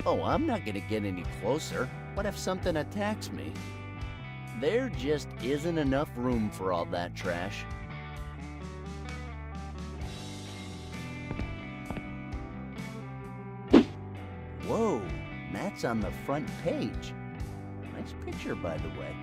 Oh, I'm not gonna get any closer. What if something attacks me? There just isn't enough room for all that trash. Whoa, Matt's on the front page. Nice picture, by the way.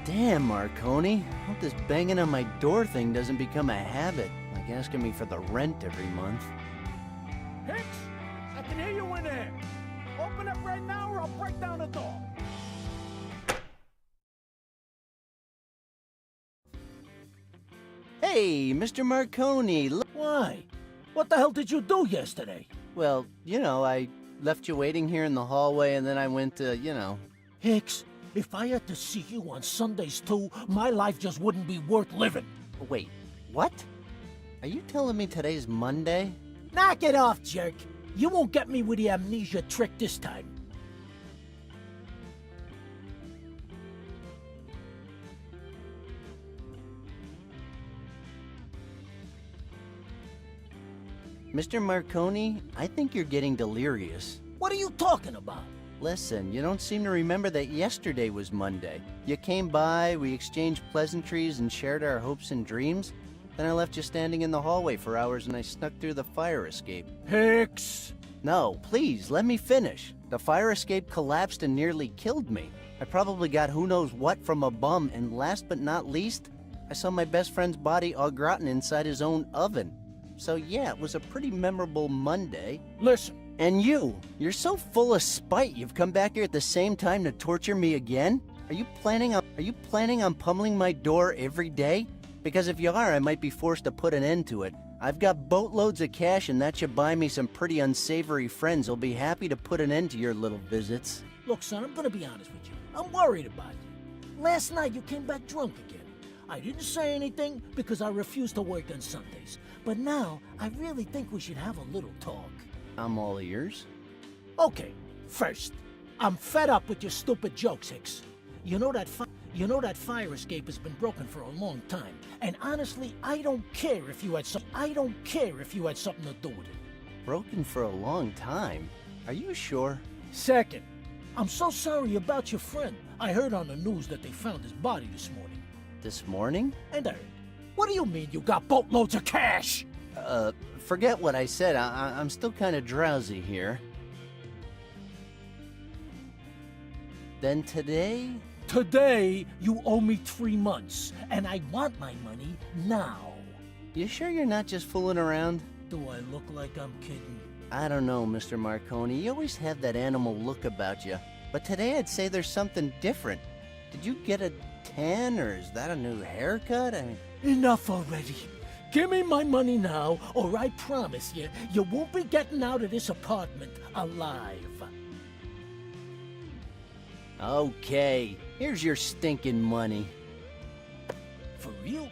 Damn, Marconi. Hope this banging on my door thing doesn't become a habit, like asking me for the rent every month. Hicks, I can hear you in there. Open up right now or I'll break down the door. Hey, Mr. Marconi, look. Why? What the hell did you do yesterday? Well, I left you waiting here in the hallway and then I went to. Hicks, if I had to see you on Sundays too, my life just wouldn't be worth living. Wait, what? Are you telling me today's Monday? Knock it off, jerk. You won't get me with the amnesia trick this time. Mr. Marconi, I think you're getting delirious. What are you talking about? Listen, you don't seem to remember that yesterday was Monday. You came by, we exchanged pleasantries and shared our hopes and dreams. Then I left you standing in the hallway for hours and I snuck through the fire escape. Hicks! No, please, let me finish. The fire escape collapsed and nearly killed me. I probably got who knows what from a bum, and last but not least, I saw my best friend's body au gratin inside his own oven. So yeah, it was a pretty memorable Monday. Listen. And you're so full of spite you've come back here at the same time to torture me again? Are you planning on pummeling my door every day? Because if you are, I might be forced to put an end to it. I've got boatloads of cash and that should buy me some pretty unsavory friends who'll be happy to put an end to your little visits. Look, son, I'm gonna be honest with you. I'm worried about you. Last night you came back drunk again. I didn't say anything because I refuse to work on Sundays. But now, I really think we should have a little talk. I'm all ears. Okay, first, I'm fed up with your stupid jokes, Hicks. You know that fire escape has been broken for a long time, and honestly, I don't care if you had something to do with it. Broken for a long time? Are you sure? Second, I'm so sorry about your friend. I heard on the news that they found his body this morning. This morning? And third, what do you mean you got boatloads of cash? Forget what I said. I'm still kind of drowsy here. Then today? Today, you owe me 3 months, and I want my money now. You sure you're not just fooling around? Do I look like I'm kidding? I don't know, Mr. Marconi. You always have that animal look about you. But today I'd say there's something different. Did you get a tan, or is that a new haircut? I mean... Enough already. Give me my money now, or I promise you, you won't be getting out of this apartment alive. Okay, here's your stinking money. For real?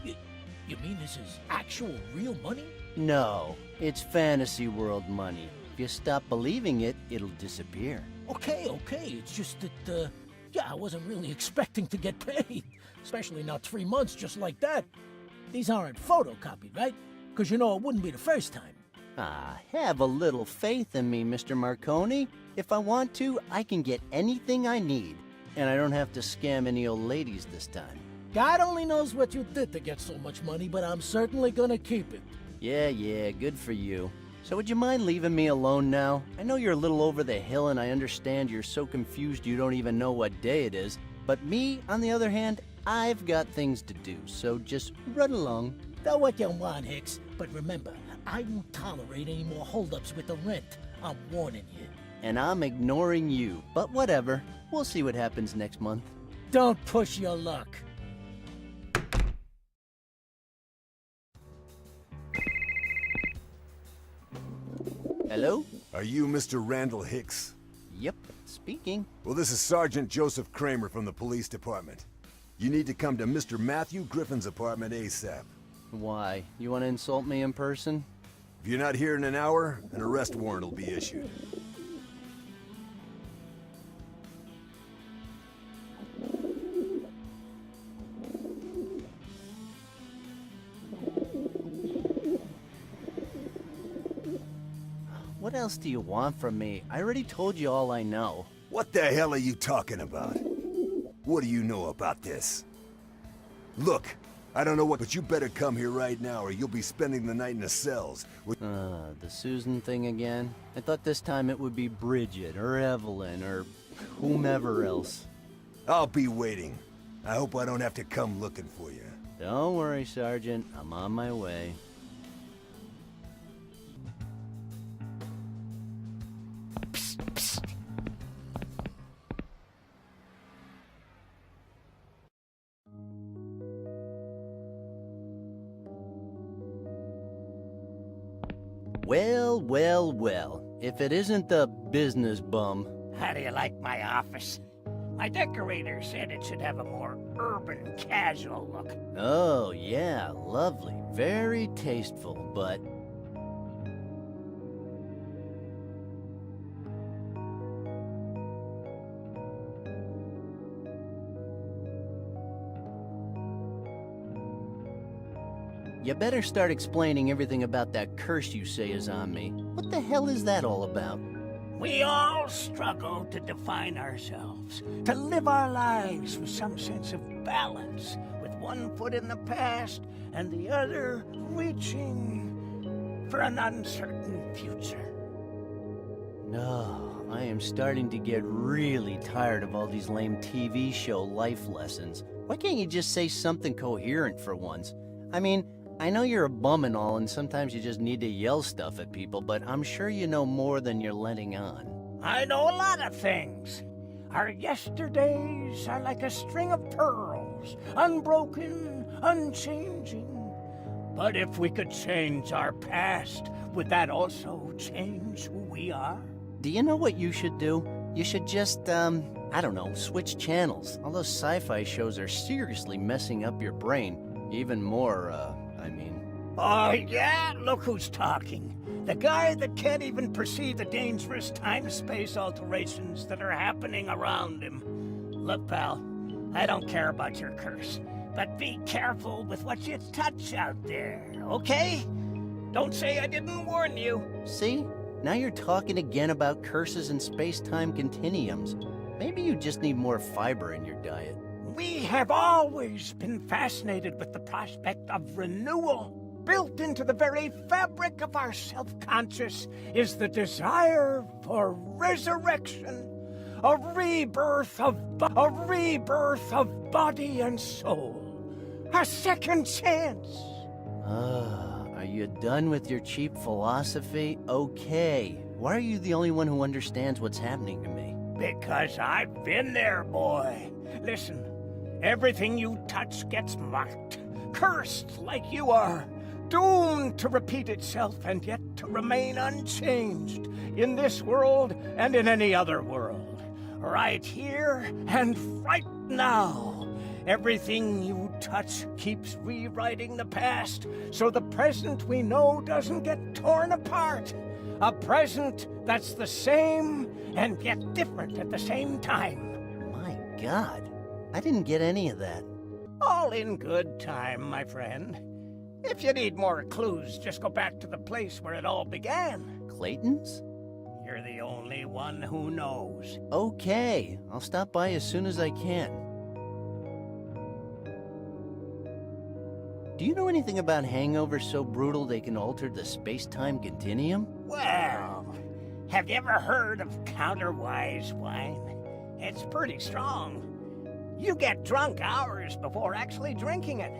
You mean this is actual real money? No, it's fantasy world money. If you stop believing it, it'll disappear. Okay, it's just that, I wasn't really expecting to get paid. Especially not 3 months just like that. These aren't photocopied, right? Because it wouldn't be the first time. Ah, have a little faith in me, Mr. Marconi. If I want to, I can get anything I need. And I don't have to scam any old ladies this time. God only knows what you did to get so much money, but I'm certainly gonna keep it. Yeah, good for you. So would you mind leaving me alone now? I know you're a little over the hill and I understand you're so confused you don't even know what day it is. But me, on the other hand, I've got things to do, so just run along. Do what you want, Hicks, but remember, I won't tolerate any more holdups with the rent. I'm warning you. And I'm ignoring you, but whatever. We'll see what happens next month. Don't push your luck. Hello? Are you Mr. Randall Hicks? Yep, speaking. Well, this is Sergeant Joseph Kramer from the police department. You need to come to Mr. Matthew Griffin's apartment ASAP. Why? You want to insult me in person? If you're not here in an hour, an arrest warrant will be issued. What else do you want from me? I already told you all I know. What the hell are you talking about? What do you know about this? Look, I don't know what, but you better come here right now or you'll be spending the night in the cells. The Susan thing again? I thought this time it would be Bridget, or Evelyn, or whomever else. I'll be waiting. I hope I don't have to come looking for you. Don't worry, Sergeant. I'm on my way. Well, well, well. If it isn't the business bum. How do you like my office? My decorator said it should have a more urban, casual look. Oh, yeah, lovely. Very tasteful, but... You better start explaining everything about that curse you say is on me. What the hell is that all about? We all struggle to define ourselves, to live our lives with some sense of balance, with one foot in the past and the other reaching for an uncertain future. No, I am starting to get really tired of all these lame TV show life lessons. Why can't you just say something coherent for once? I mean, I know you're a bum and all, and sometimes you just need to yell stuff at people, but I'm sure you know more than you're letting on. I know a lot of things. Our yesterdays are like a string of pearls, unbroken, unchanging. But if we could change our past, would that also change who we are? Do you know what you should do? You should just, I don't know, switch channels. All those sci-fi shows are seriously messing up your brain. Even more, Oh, yeah? Look who's talking. The guy that can't even perceive the dangerous time-space alterations that are happening around him. Look, pal, I don't care about your curse, but be careful with what you touch out there, okay? Don't say I didn't warn you. See? Now you're talking again about curses and space-time continuums. Maybe you just need more fiber in your diet. We have always been fascinated with the prospect of renewal. Built into the very fabric of our self-conscious is the desire for resurrection, a rebirth of body and soul, a second chance. Are you done with your cheap philosophy? Okay. Why are you the only one who understands what's happening to me? Because I've been there, boy. Listen, everything you touch gets marked, cursed like you are. Doomed to repeat itself and yet to remain unchanged in this world and in any other world. Right here and right now. Everything you touch keeps rewriting the past, so the present we know doesn't get torn apart. A present that's the same and yet different at the same time. My God, I didn't get any of that. All in good time, my friend. If you need more clues, just go back to the place where it all began. Clayton's? You're the only one who knows. Okay, I'll stop by as soon as I can. Do you know anything about hangovers so brutal they can alter the space-time continuum? Well, have you ever heard of counterwise wine? It's pretty strong. You get drunk hours before actually drinking it.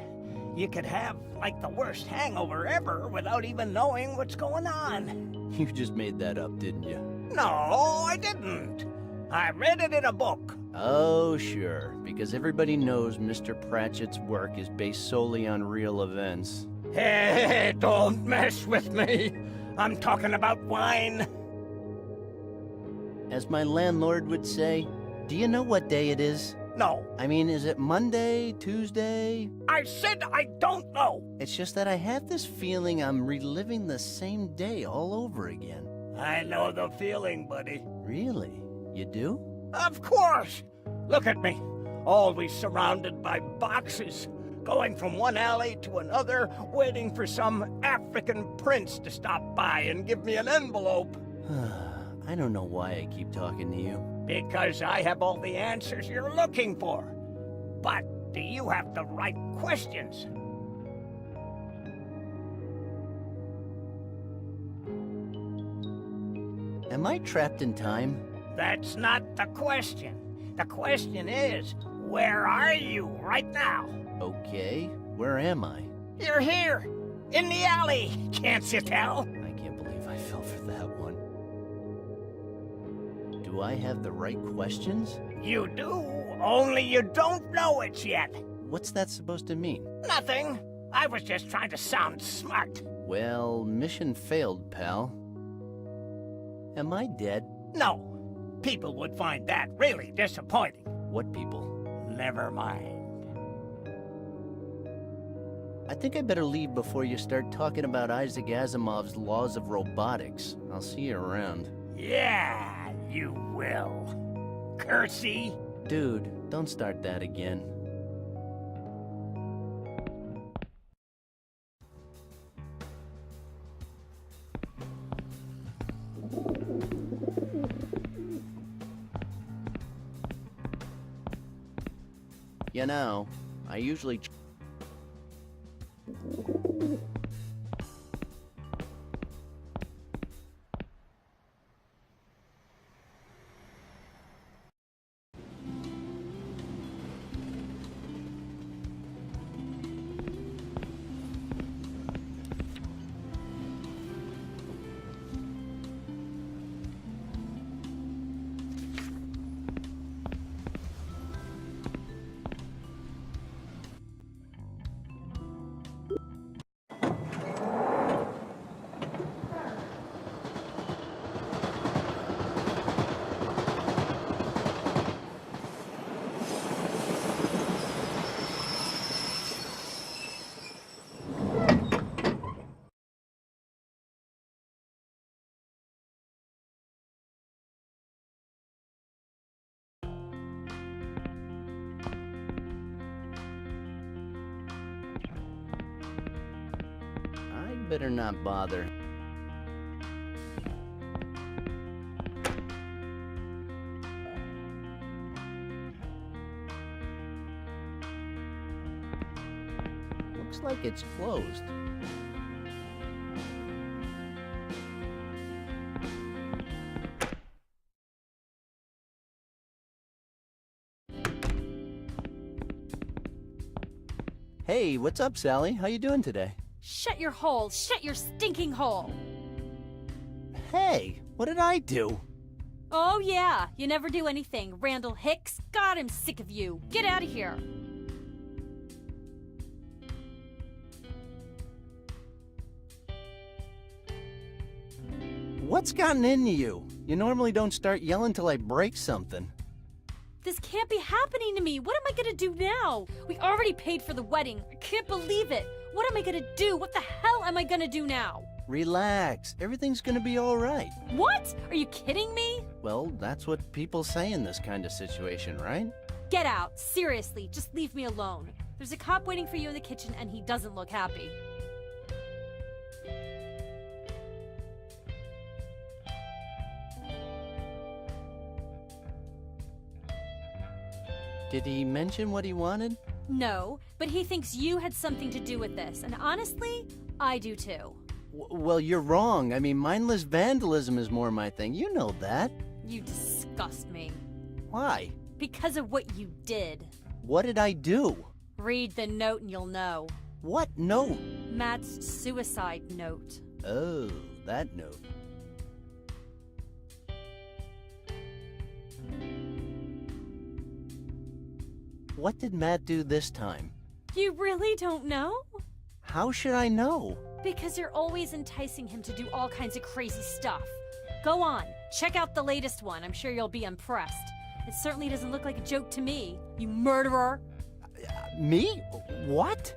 You could have, like, the worst hangover ever without even knowing what's going on. You just made that up, didn't you? No, I didn't. I read it in a book. Oh, sure, because everybody knows Mr. Pratchett's work is based solely on real events. Hey, don't mess with me. I'm talking about wine. As my landlord would say, do you know what day it is? No. I mean, is it Monday, Tuesday? I said I don't know. It's just that I have this feeling I'm reliving the same day all over again. I know the feeling, buddy. Really? You do? Of course. Look at me. Always surrounded by boxes. Going from one alley to another, waiting for some African prince to stop by and give me an envelope. I don't know why I keep talking to you. Because I have all the answers you're looking for. But do you have the right questions? Am I trapped in time? That's not the question. The question is, where are you right now? Okay, where am I? You're here, in the alley, can't you tell? I can't believe I fell for that one. Do I have the right questions? You do, only you don't know it yet. What's that supposed to mean? Nothing. I was just trying to sound smart. Well, mission failed, pal. Am I dead? No. People would find that really disappointing. What people? Never mind. I think I better leave before you start talking about Isaac Asimov's laws of robotics. I'll see you around. Yeah, you will. Cursey. Dude, don't start that again. You know, I usually... Better not bother. Looks like it's closed. Hey, what's up, Sally? How you doing today? Shut your hole! Shut your stinking hole! Hey, what did I do? Oh yeah, you never do anything, Randall Hicks. God, I'm sick of you. Get out of here. What's gotten into you? You normally don't start yelling till I break something. This can't be happening to me. What am I gonna do now? We already paid for the wedding. I can't believe it. What am I gonna do? What the hell am I gonna do now? Relax. Everything's gonna be all right. What? Are you kidding me? Well, that's what people say in this kind of situation, right? Get out. Seriously, just leave me alone. There's a cop waiting for you in the kitchen and he doesn't look happy. Did he mention what he wanted? No, but he thinks you had something to do with this, and honestly, I do too. Well, you're wrong. I mean, mindless vandalism is more my thing. You know that. You disgust me. Why? Because of what you did. What did I do? Read the note and you'll know. What note? Matt's suicide note. Oh, that note. What did Matt do this time? You really don't know? How should I know? Because you're always enticing him to do all kinds of crazy stuff. Go on, check out the latest one. I'm sure you'll be impressed. It certainly doesn't look like a joke to me, you murderer. Me? What?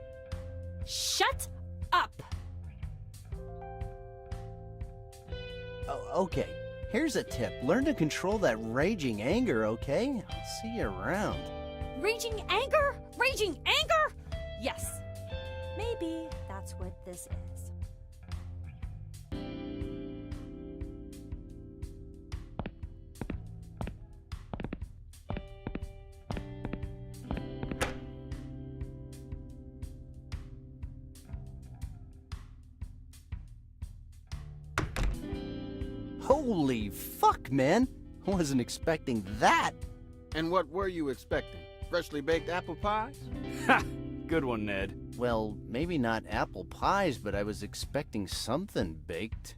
Shut up! Okay, here's a tip. Learn to control that raging anger, okay? I'll see you around. Raging anger? Raging anger? Yes. Maybe that's what this is. Holy fuck, man! I wasn't expecting that. And what were you expecting? Freshly baked apple pies? Ha! Good one, Ned. Well, maybe not apple pies, but I was expecting something baked.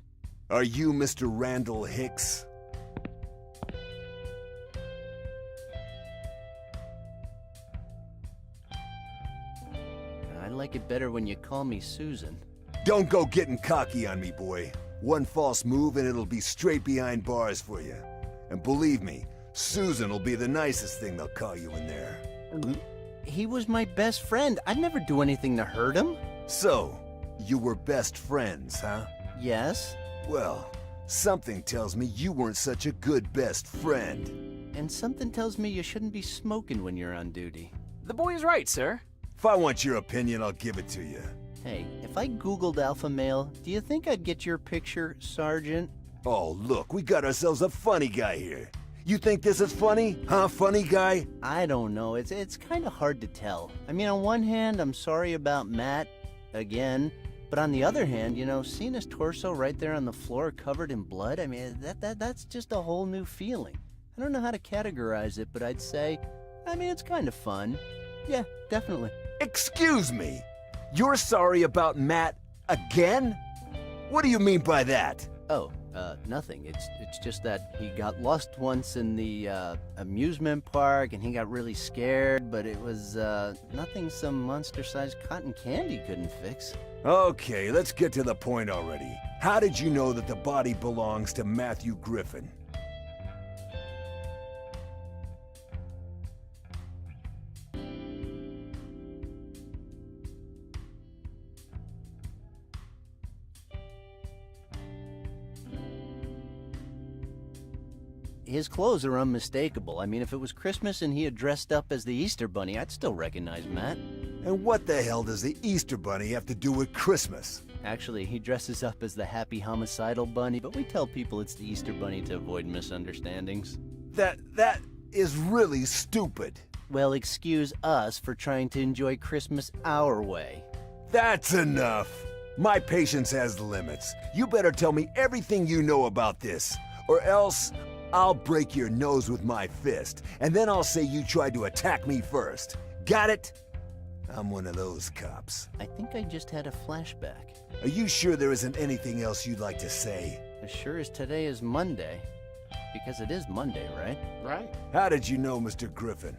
Are you Mr. Randall Hicks? I like it better when you call me Susan. Don't go getting cocky on me, boy. One false move and it'll be straight behind bars for you. And believe me, Susan will be the nicest thing they'll call you in there. He was my best friend. I'd never do anything to hurt him. So, you were best friends, huh? Yes, Well, something tells me you weren't such a good best friend. and something tells me you shouldn't be smoking when you're on duty. The boy is right, sir. If I want your opinion, I'll give it to you. Hey, if I Googled alpha male, do you think I'd get your picture, Sergeant? Oh, look, we got ourselves a funny guy here. You think this is funny? Huh, funny guy? I don't know. It's kind of hard to tell. I mean, on one hand, I'm sorry about Matt, again. But on the other hand, you know, seeing his torso right there on the floor covered in blood, I mean, that's just a whole new feeling. I don't know how to categorize it, but I'd say, I mean, it's kind of fun. Yeah, definitely. Excuse me. You're sorry about Matt again? What do you mean by that? Oh, nothing. It's just that he got lost once in the amusement park and he got really scared, but it was nothing some monster-sized cotton candy couldn't fix. Okay, let's get to the point already. How did you know that the body belongs to Matthew Griffin? His clothes are unmistakable. I mean, if it was Christmas and he had dressed up as the Easter Bunny, I'd still recognize Matt. And what the hell does the Easter Bunny have to do with Christmas? Actually, he dresses up as the happy homicidal bunny, but we tell people it's the Easter Bunny to avoid misunderstandings. That is really stupid. Well, excuse us for trying to enjoy Christmas our way. That's enough. My patience has limits. You better tell me everything you know about this, or else I'll break your nose with my fist, and then I'll say you tried to attack me first. Got it? I'm one of those cops. I think I just had a flashback. Are you sure there isn't anything else you'd like to say? As sure as today is Monday. Because it is Monday, right? Right. How did you know Mr. Griffin?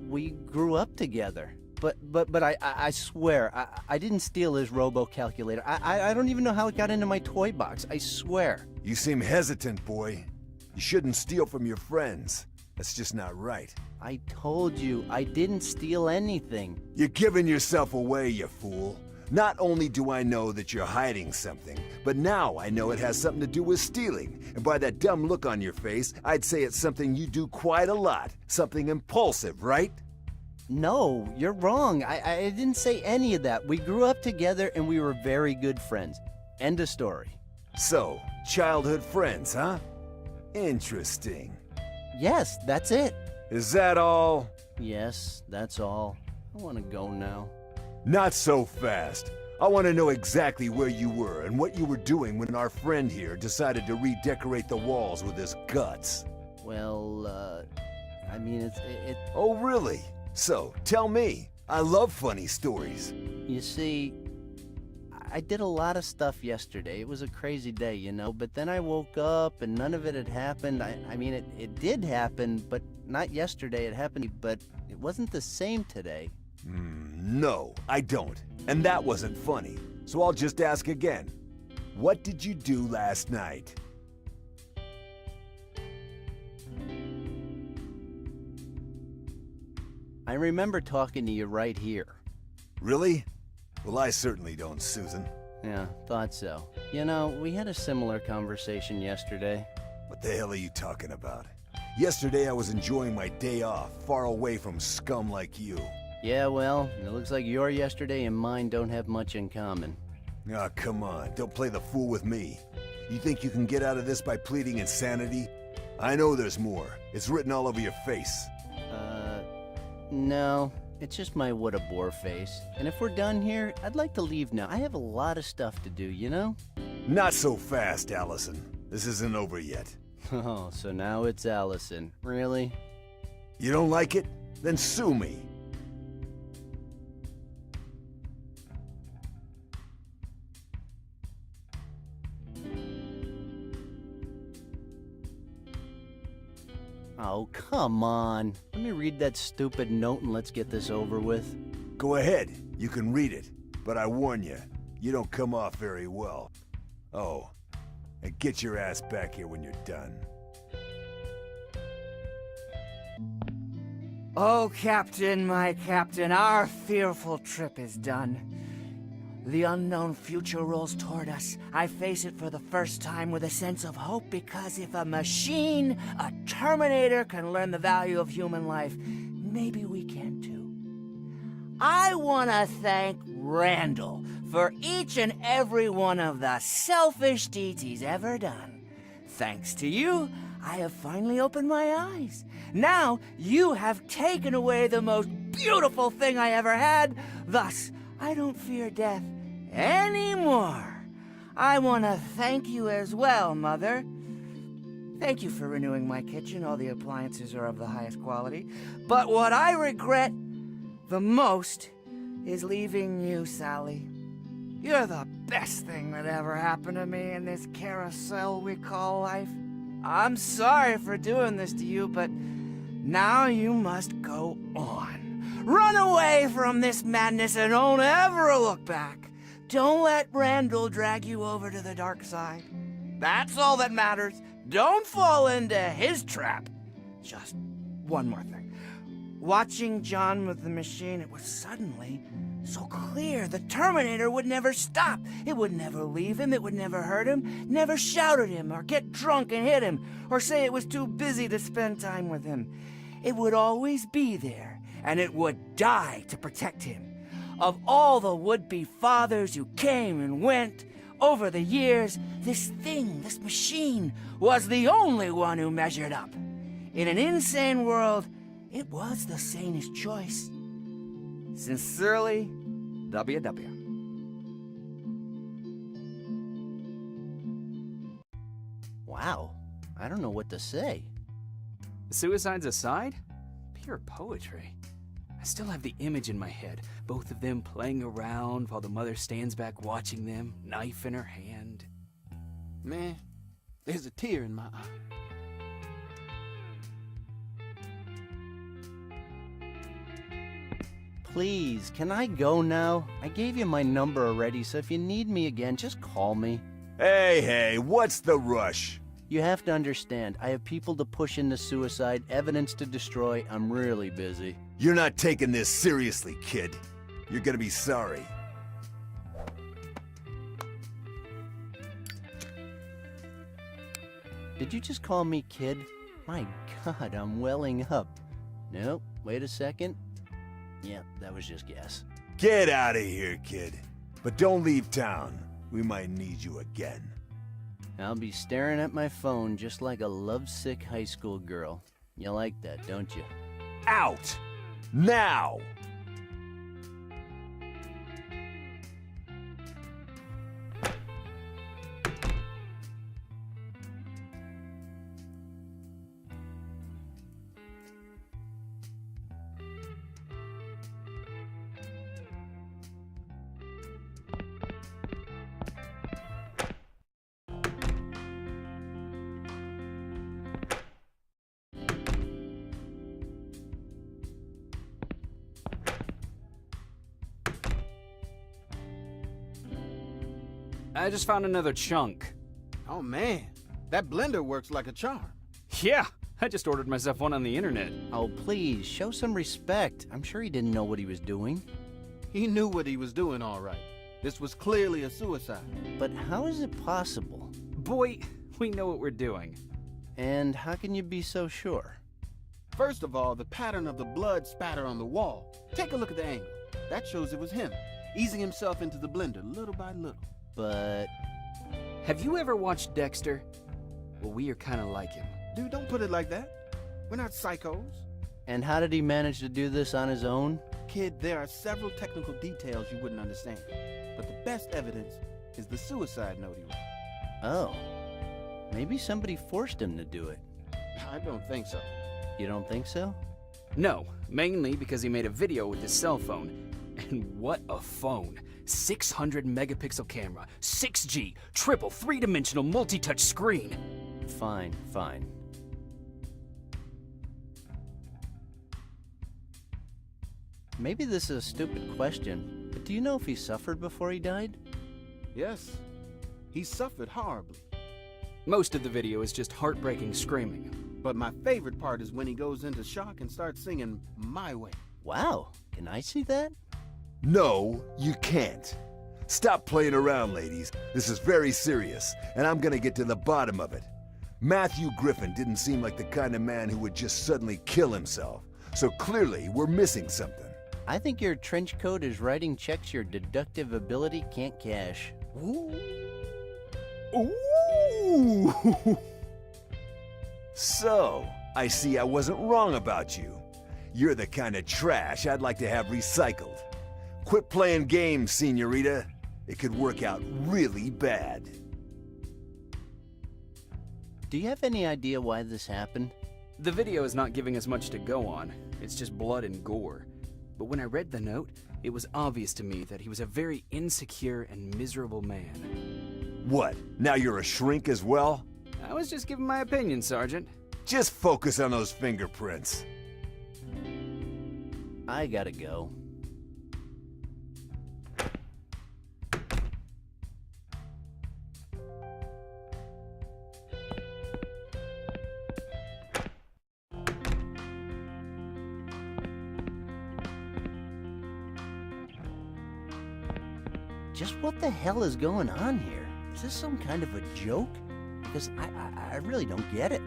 We grew up together. But I swear, I didn't steal his robo-calculator. I don't even know how it got into my toy box. I swear. You seem hesitant, boy. You shouldn't steal from your friends. That's just not right. I told you, I didn't steal anything. You're giving yourself away, you fool. Not only do I know that you're hiding something, but now I know it has something to do with stealing. And by that dumb look on your face, I'd say it's something you do quite a lot. Something impulsive, right? No, you're wrong. I didn't say any of that. We grew up together and we were very good friends. End of story. So, childhood friends, huh? Interesting. Yes, that's it. Is that all? Yes, that's all. I want to go now. Not so fast. I want to know exactly where you were and what you were doing when our friend here decided to redecorate the walls with his guts. Well, I mean, it. Oh, really? So, tell me. I love funny stories. You see, I did a lot of stuff yesterday. It was a crazy day, you know, but then I woke up and none of it had happened. I mean, it did happen, but not yesterday. It happened, but it wasn't the same today. No, I don't. And that wasn't funny. So I'll just ask again. What did you do last night? I remember talking to you right here. Really? Well, I certainly don't, Susan. Yeah, thought so. You know, we had a similar conversation yesterday. What the hell are you talking about? Yesterday I was enjoying my day off, far away from scum like you. Yeah, well, it looks like your yesterday and mine don't have much in common. Ah, come on, don't play the fool with me. You think you can get out of this by pleading insanity? I know there's more. It's written all over your face. No. It's just my what a bore face. And if we're done here, I'd like to leave now. I have a lot of stuff to do, you know? Not so fast, Allison. This isn't over yet. Oh, so now it's Allison. Really? You don't like it? Then sue me. Oh, come on. Let me read that stupid note and let's get this over with. Go ahead, you can read it. But I warn you, you don't come off very well. Oh, and get your ass back here when you're done. Oh, Captain, my Captain, our fearful trip is done. The unknown future rolls toward us. I face it for the first time with a sense of hope, because if a machine, a Terminator, can learn the value of human life, maybe we can too. I want to thank Randall for each and every one of the selfish deeds he's ever done. Thanks to you, I have finally opened my eyes. Now you have taken away the most beautiful thing I ever had. Thus, I don't fear death anymore. I want to thank you as well, Mother. Thank you for renewing my kitchen. All the appliances are of the highest quality. But what I regret the most is leaving you, Sally. You're the best thing that ever happened to me in this carousel we call life. I'm sorry for doing this to you, but now you must go on. Run away from this madness and don't ever look back. Don't let Randall drag you over to the dark side. That's all that matters. Don't fall into his trap. Just one more thing. Watching John with the machine, it was suddenly so clear the Terminator would never stop. It would never leave him. It would never hurt him, never shout at him or get drunk and hit him or say it was too busy to spend time with him. It would always be there, and it would die to protect him. Of all the would-be fathers who came and went over the years, this thing, this machine, was the only one who measured up. In an insane world, it was the sanest choice. Sincerely, WW. Wow. I don't know what to say. Suicides aside, pure poetry. I still have the image in my head, both of them playing around while the mother stands back watching them, knife in her hand. Man, there's a tear in my eye. Please, can I go now? I gave you my number already, so if you need me again, just call me. Hey, what's the rush? You have to understand, I have people to push into suicide, evidence to destroy. I'm really busy. You're not taking this seriously, kid. You're gonna be sorry. Did you just call me kid? My God, I'm welling up. Nope, wait a second. Yeah, that was just gas. Get out of here, kid. But don't leave town. We might need you again. I'll be staring at my phone just like a lovesick high school girl. You like that, don't you? Out! Now! I just found another chunk. Oh man, that blender works like a charm. Yeah, I just ordered myself one on the internet. Oh, please, show some respect. I'm sure he didn't know what he was doing. He knew what he was doing all right. This was clearly a suicide. But how is it possible? Boy, we know what we're doing. And how can you be so sure? First of all, the pattern of the blood spatter on the wall. Take a look at the angle. That shows it was him, easing himself into the blender little by little. But Have you ever watched Dexter? Well, we are kind of like him. Dude, don't put it like that. We're not psychos. and how did he manage to do this on his own? Kid, there are several technical details you wouldn't understand. But the best evidence is the suicide note he wrote. Oh, maybe somebody forced him to do it. I don't think so. You don't think so? No, mainly because he made a video with his cell phone. And what a phone. 600 megapixel camera, 6G, triple three-dimensional multi-touch screen. Fine, fine. Maybe this is a stupid question, but do you know if he suffered before he died? Yes, he suffered horribly. Most of the video is just heartbreaking screaming. But my favorite part is when he goes into shock and starts singing My Way. Wow, can I see that? No, you can't. Stop playing around, ladies. This is very serious, and I'm gonna get to the bottom of it. Matthew Griffin didn't seem like the kind of man who would just suddenly kill himself, so clearly we're missing something. I think your trench coat is writing checks your deductive ability can't cash. Ooh! Ooh! So, I see I wasn't wrong about you. You're the kind of trash I'd like to have recycled. Quit playing games, senorita. It could work out really bad. Do you have any idea why this happened? The video is not giving us much to go on. It's just blood and gore. But when I read the note, it was obvious to me that he was a very insecure and miserable man. What, now you're a shrink as well? I was just giving my opinion, Sergeant. Just focus on those fingerprints. I gotta go. Just what the hell is going on here? Is this some kind of a joke? Because I really don't get it.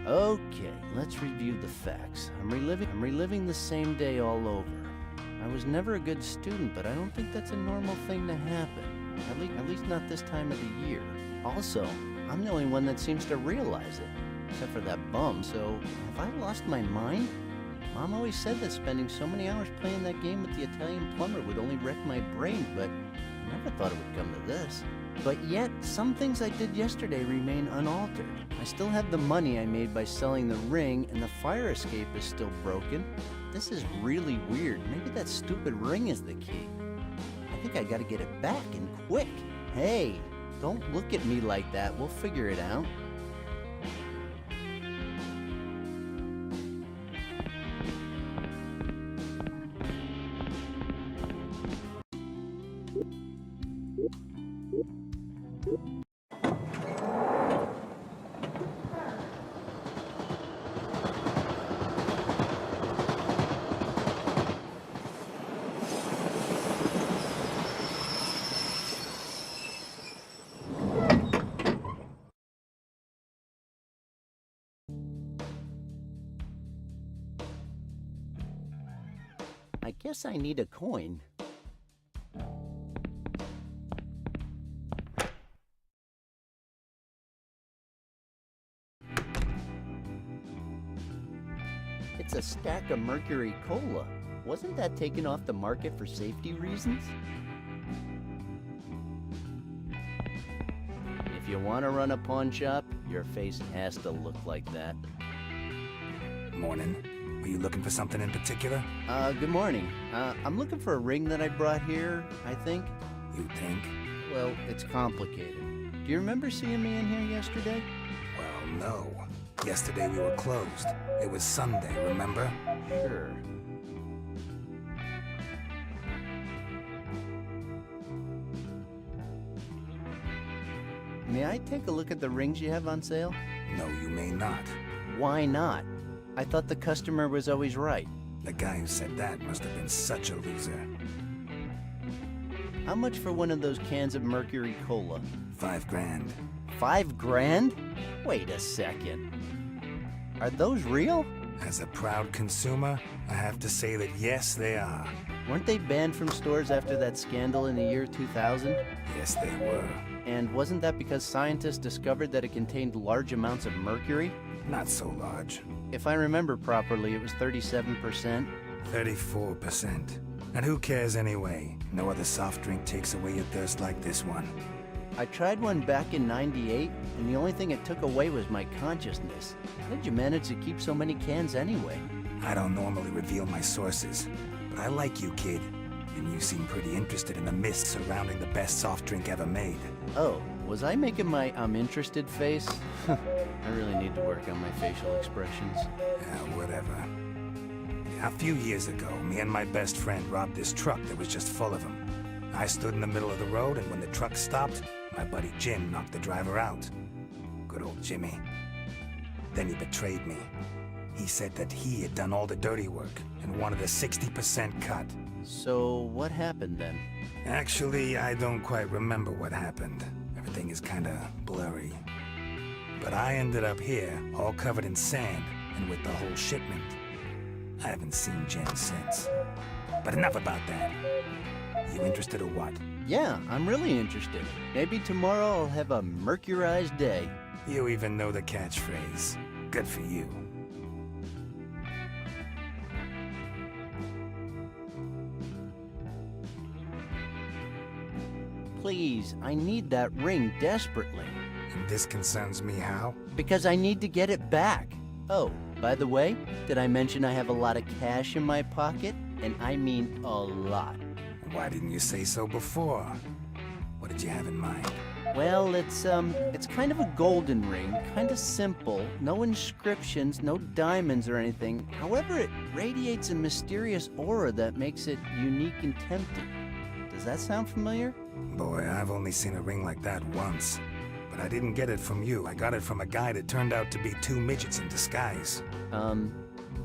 Okay, let's review the facts. I'm reliving the same day all over. I was never a good student, but I don't think that's a normal thing to happen. At least not this time of the year. Also, I'm the only one that seems to realize it, except for that bum, so have I lost my mind? Mom always said that spending so many hours playing that game with the Italian plumber would only wreck my brain, but I never thought it would come to this. But yet, some things I did yesterday remain unaltered. I still have the money I made by selling the ring, and the fire escape is still broken. This is really weird. Maybe that stupid ring is the key. I think I gotta get it back, and quick. Hey, don't look at me like that. We'll figure it out. I guess I need a coin. It's a stack of Mercury Cola. Wasn't that taken off the market for safety reasons? If you want to run a pawn shop, your face has to look like that. Morning. Were you looking for something in particular? Good morning. I'm looking for a ring that I brought here, I think. You think? Well, it's complicated. Do you remember seeing me in here yesterday? Well, no. Yesterday we were closed. It was Sunday, remember? Sure. May I take a look at the rings you have on sale? No, you may not. Why not? I thought the customer was always right. The guy who said that must have been such a loser. How much for one of those cans of Mercury Cola? $5,000. 5 grand? Wait a second. Are those real? As a proud consumer, I have to say that yes, they are. Weren't they banned from stores after that scandal in the year 2000? Yes, they were. And wasn't that because scientists discovered that it contained large amounts of mercury? Not so large. If I remember properly, it was 37%. 34%. And who cares anyway? No other soft drink takes away your thirst like this one. I tried one back in '98, and the only thing it took away was my consciousness. How did you manage to keep so many cans anyway? I don't normally reveal my sources, but I like you, kid. And you seem pretty interested in the myths surrounding the best soft drink ever made. Oh, was I making my I'm interested face? I really need to work on my facial expressions. Yeah, whatever. A few years ago, me and my best friend robbed this truck that was just full of them. I stood in the middle of the road, and when the truck stopped, my buddy Jim knocked the driver out. Good old Jimmy. Then he betrayed me. He said that he had done all the dirty work and wanted a 60% cut. So what happened then? Actually, I don't quite remember what happened. Everything is kinda blurry. But I ended up here, all covered in sand, and with the whole shipment. I haven't seen Jen since. But enough about that. You interested or what? Yeah, I'm really interested. Maybe tomorrow I'll have a mercurized day. You even know the catchphrase. Good for you. Please, I need that ring desperately. And this concerns me how? Because I need to get it back. Oh, by the way, did I mention I have a lot of cash in my pocket? And I mean a lot. Why didn't you say so before? What did you have in mind? Well, it's kind of a golden ring, kind of simple, no inscriptions, no diamonds or anything. However, it radiates a mysterious aura that makes it unique and tempting. Does that sound familiar? Boy, I've only seen a ring like that once. But I didn't get it from you. I got it from a guy that turned out to be 2 midgets in disguise.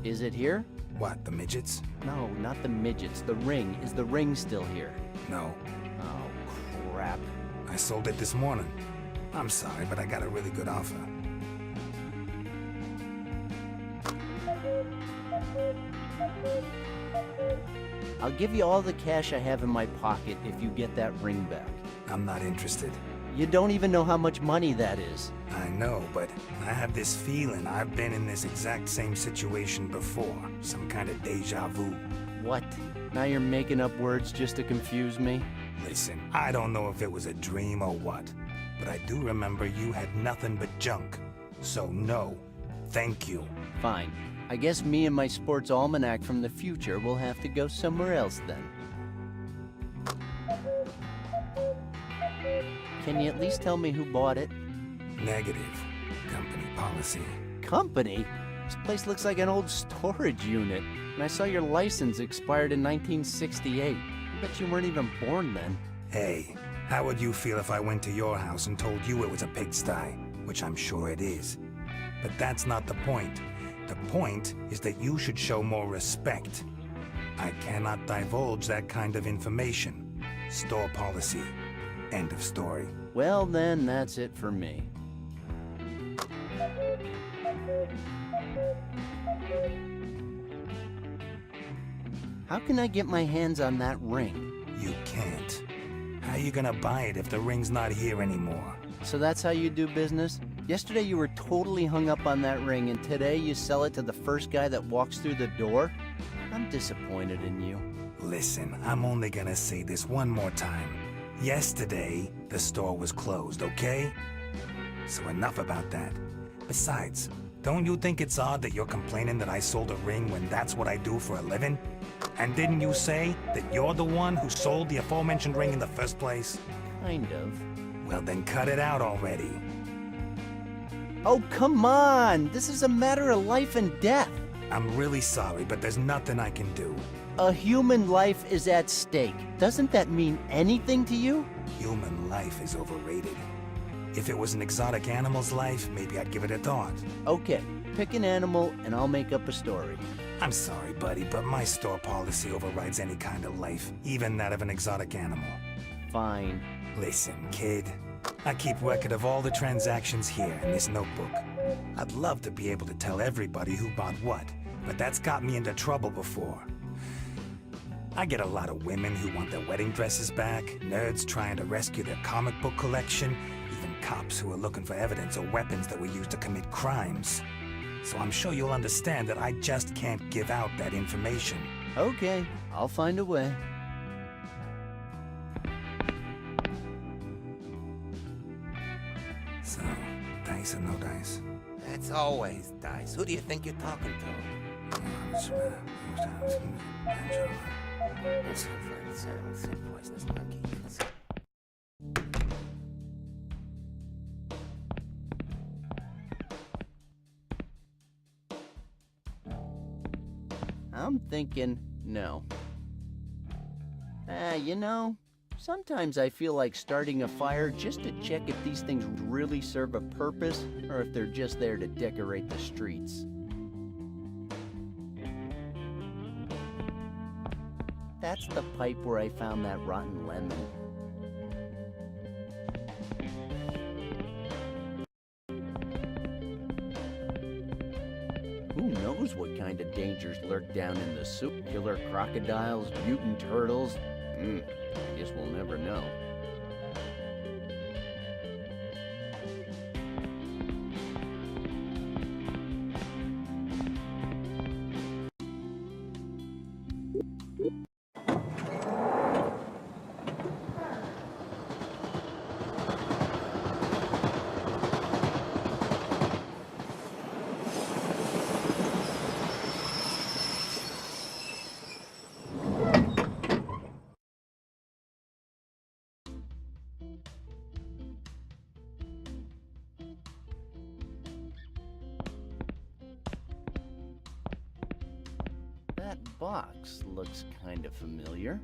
Is it here? What, the midgets? No, not the midgets. The ring. Is the ring still here? No. Oh, crap. I sold it this morning. I'm sorry, but I got a really good offer. I'll give you all the cash I have in my pocket if you get that ring back. I'm not interested. You don't even know how much money that is. I know, but I have this feeling I've been in this exact same situation before. Some kind of deja vu. What? Now you're making up words just to confuse me? Listen, I don't know if it was a dream or what, but I do remember you had nothing but junk. So no, thank you. Fine. I guess me and my sports almanac from the future will have to go somewhere else then. Can you at least tell me who bought it? Negative. Company policy. Company? This place looks like an old storage unit. And I saw your license expired in 1968. I bet you weren't even born then. Hey, how would you feel if I went to your house and told you it was a pigsty? Which I'm sure it is. But that's not the point. The point is that you should show more respect. I cannot divulge that kind of information. Store policy. End of story. Well then, that's it for me. How can I get my hands on that ring? You can't. How you gonna buy it if the ring's not here anymore? So that's how you do business? Yesterday you were totally hung up on that ring, and today you sell it to the first guy that walks through the door? I'm disappointed in you. Listen, I'm only gonna say this one more time. Yesterday, the store was closed, okay? So enough about that. Besides, don't you think it's odd that you're complaining that I sold a ring when that's what I do for a living? And didn't you say that you're the one who sold the aforementioned ring in the first place? Kind of. Well then cut it out already. Oh, come on! This is a matter of life and death. I'm really sorry, but there's nothing I can do. A human life is at stake. Doesn't that mean anything to you? Human life is overrated. If it was an exotic animal's life, maybe I'd give it a thought. Okay, pick an animal and I'll make up a story. I'm sorry, buddy, but my store policy overrides any kind of life, even that of an exotic animal. Fine. Listen, kid. I keep record of all the transactions here in this notebook. I'd love to be able to tell everybody who bought what, but that's got me into trouble before. I get a lot of women who want their wedding dresses back, nerds trying to rescue their comic book collection, even cops who are looking for evidence or weapons that were used to commit crimes. So I'm sure you'll understand that I just can't give out that information. Okay, I'll find a way. So, dice or no dice? It's always dice. Who do you think you're talking to? Poisonous monkey. I'm thinking no. You know, sometimes I feel like starting a fire just to check if these things really serve a purpose or if they're just there to decorate the streets. That's the pipe where I found that rotten lemon. Who knows what kind of dangers lurk down in the soup? Killer crocodiles, mutant turtles. Guess we'll never know. That box looks kind of familiar.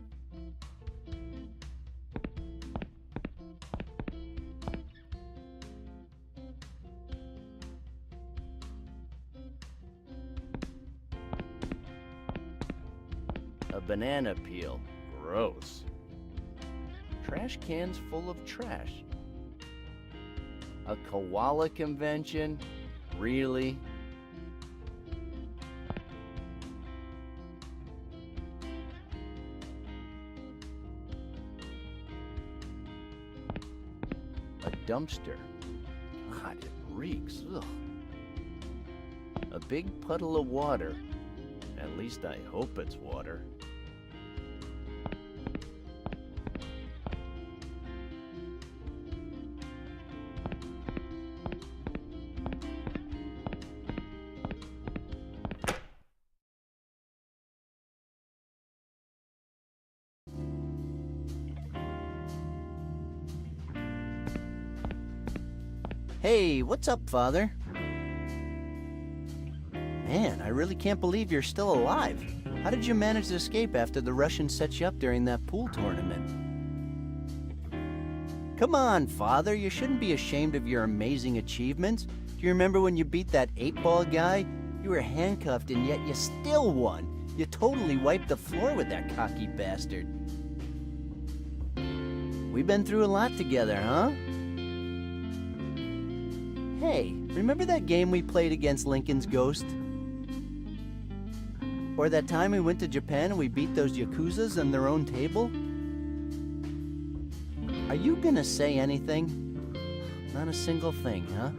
A banana peel. Gross. Trash cans full of trash. A koala convention? Really? A dumpster. God, it reeks. Ugh. A big puddle of water. At least I hope it's water. Hey, what's up, Father? Man, I really can't believe you're still alive. How did you manage to escape after the Russians set you up during that pool tournament? Come on, Father, you shouldn't be ashamed of your amazing achievements. Do you remember when you beat that 8-ball guy? You were handcuffed and yet you still won. You totally wiped the floor with that cocky bastard. We've been through a lot together, huh? Hey, remember that game we played against Lincoln's Ghost? Or that time we went to Japan and we beat those Yakuzas on their own table? Are you gonna say anything? Not a single thing, huh?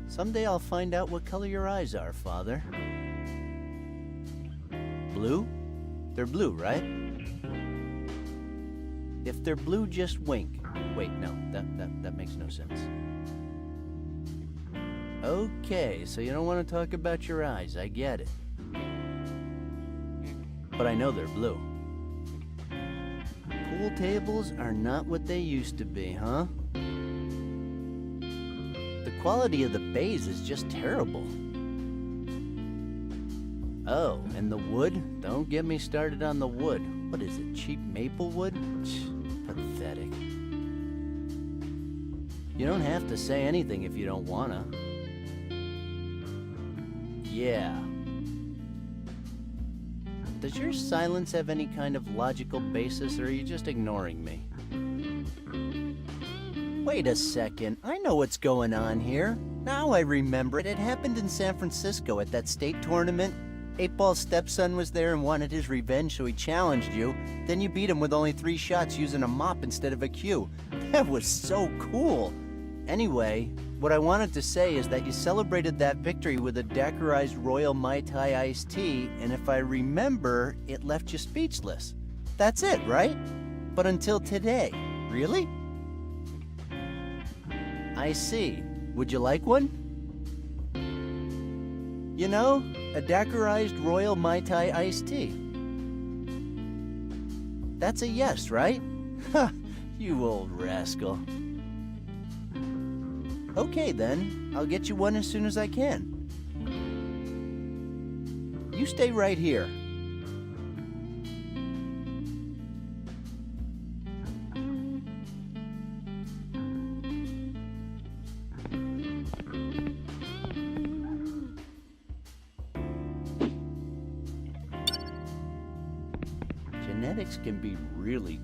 Someday I'll find out what color your eyes are, Father. Blue? They're blue, right? If they're blue, just wink. Wait, no, that makes no sense. Okay, so you don't want to talk about your eyes, I get it. But I know they're blue. pool tables are not what they used to be, huh? The quality of the bays is just terrible. Oh, and the wood? Don't get me started on the wood. What is it, cheap maple wood? Pathetic. You don't have to say anything if you don't wanna. Yeah. Does your silence have any kind of logical basis, or are you just ignoring me? Wait a second, I know what's going on here. Now I remember it. It happened in San Francisco at that state tournament. 8-Ball's stepson was there and wanted his revenge, so he challenged you. Then you beat him with only 3 shots using a mop instead of a cue. That was so cool. Anyway, what I wanted to say is that you celebrated that victory with a daiquirized Royal Mai Tai iced tea, and if I remember, it left you speechless. That's it, right? But until today. Really? I see. Would you like one? You know, a daiquirized Royal Mai Tai iced tea. That's a yes, right? Ha! You old rascal. Okay then, I'll get you one as soon as I can. You stay right here. Genetics can be really...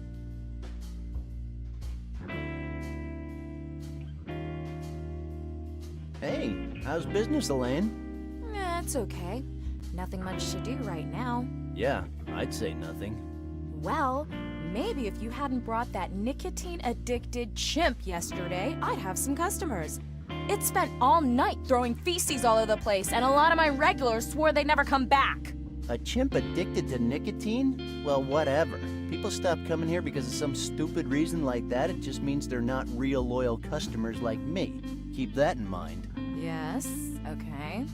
Hey, how's business, Elaine? It's okay. Nothing much to do right now. Yeah, I'd say nothing. Well, maybe if you hadn't brought that nicotine-addicted chimp yesterday, I'd have some customers. It spent all night throwing feces all over the place, and a lot of my regulars swore they'd never come back. A chimp addicted to nicotine? Well, whatever. People stop coming here because of some stupid reason like that. It just means they're not real loyal customers like me. Keep that in mind. Yes, okay.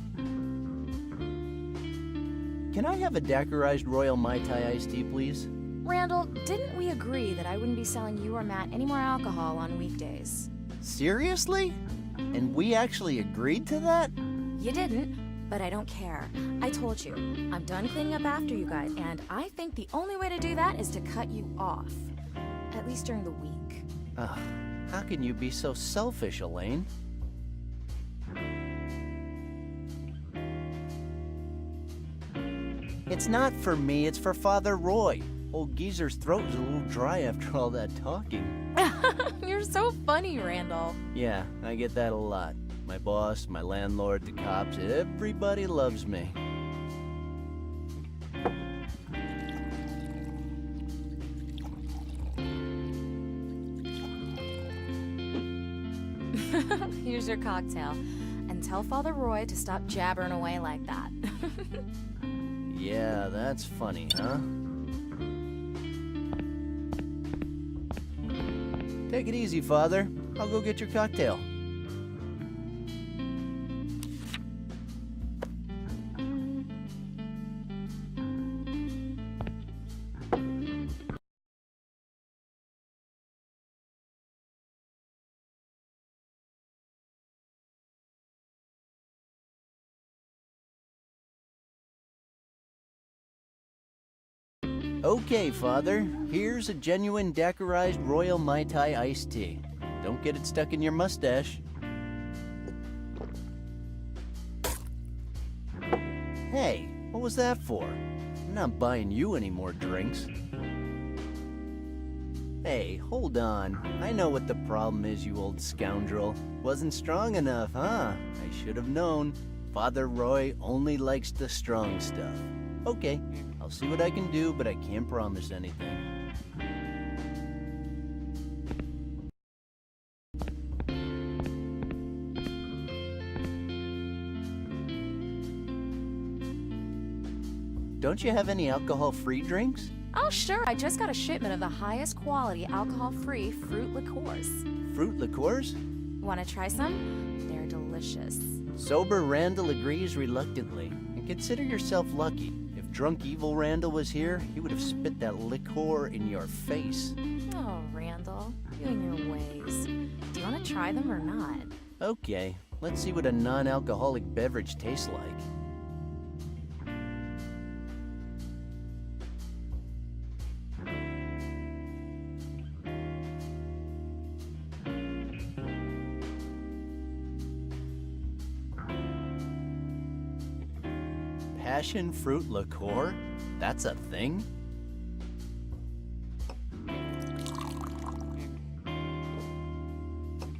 Can I have a daiquirized Royal Mai Tai iced tea, please? Randall, didn't we agree that I wouldn't be selling you or Matt any more alcohol on weekdays? Seriously? And we actually agreed to that? You didn't, but I don't care. I told you, I'm done cleaning up after you guys, and I think the only way to do that is to cut you off. At least during the week. Ugh, how can you be so selfish, Elaine? It's not for me, it's for Father Roy. Old geezer's throat is a little dry after all that talking. You're so funny, Randall. Yeah, I get that a lot. My boss, my landlord, the cops, everybody loves me. Here's your cocktail. And tell Father Roy to stop jabbering away like that. Yeah, that's funny, huh? Take it easy, Father. I'll go get your cocktail. Okay, Father. Here's a genuine daiquirized Royal Mai Tai iced tea. Don't get it stuck in your mustache. Hey, what was that for? I'm not buying you any more drinks. Hey, hold on. I know what the problem is, you old scoundrel. Wasn't strong enough, huh? I should have known. Father Roy only likes the strong stuff. Okay, I'll see what I can do, but I can't promise anything. Don't you have any alcohol-free drinks? Oh, sure. I just got a shipment of the highest quality alcohol-free fruit liqueurs. Fruit liqueurs? Want to try some? They're delicious. Sober Randall agrees reluctantly. And consider yourself lucky. If drunk evil Randall was here, he would have spit that liqueur in your face. Oh, Randall, you and your ways. Do you want to try them or not? Okay, let's see what a non-alcoholic beverage tastes like. Passion fruit liqueur? That's a thing?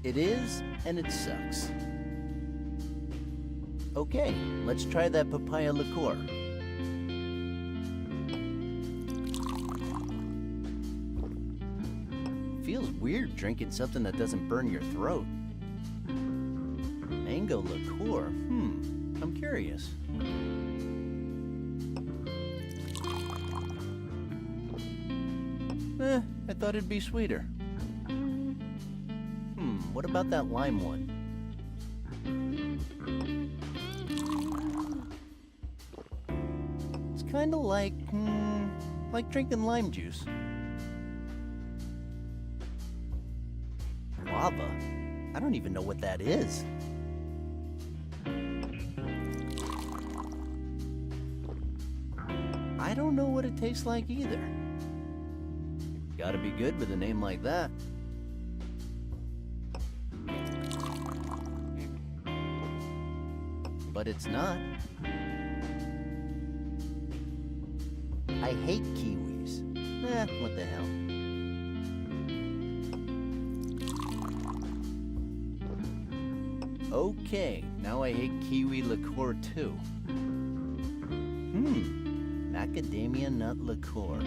It is, and it sucks. Okay, let's try that papaya liqueur. Feels weird drinking something that doesn't burn your throat. Mango liqueur? I'm curious. I thought it'd be sweeter. What about that lime one? It's kind of like drinking lime juice. Guava? I don't even know what that is. I don't know what it tastes like either. Gotta be good with a name like that. But it's not. I hate kiwis. What the hell. Okay, now I hate kiwi liqueur too. Macadamia nut liqueur.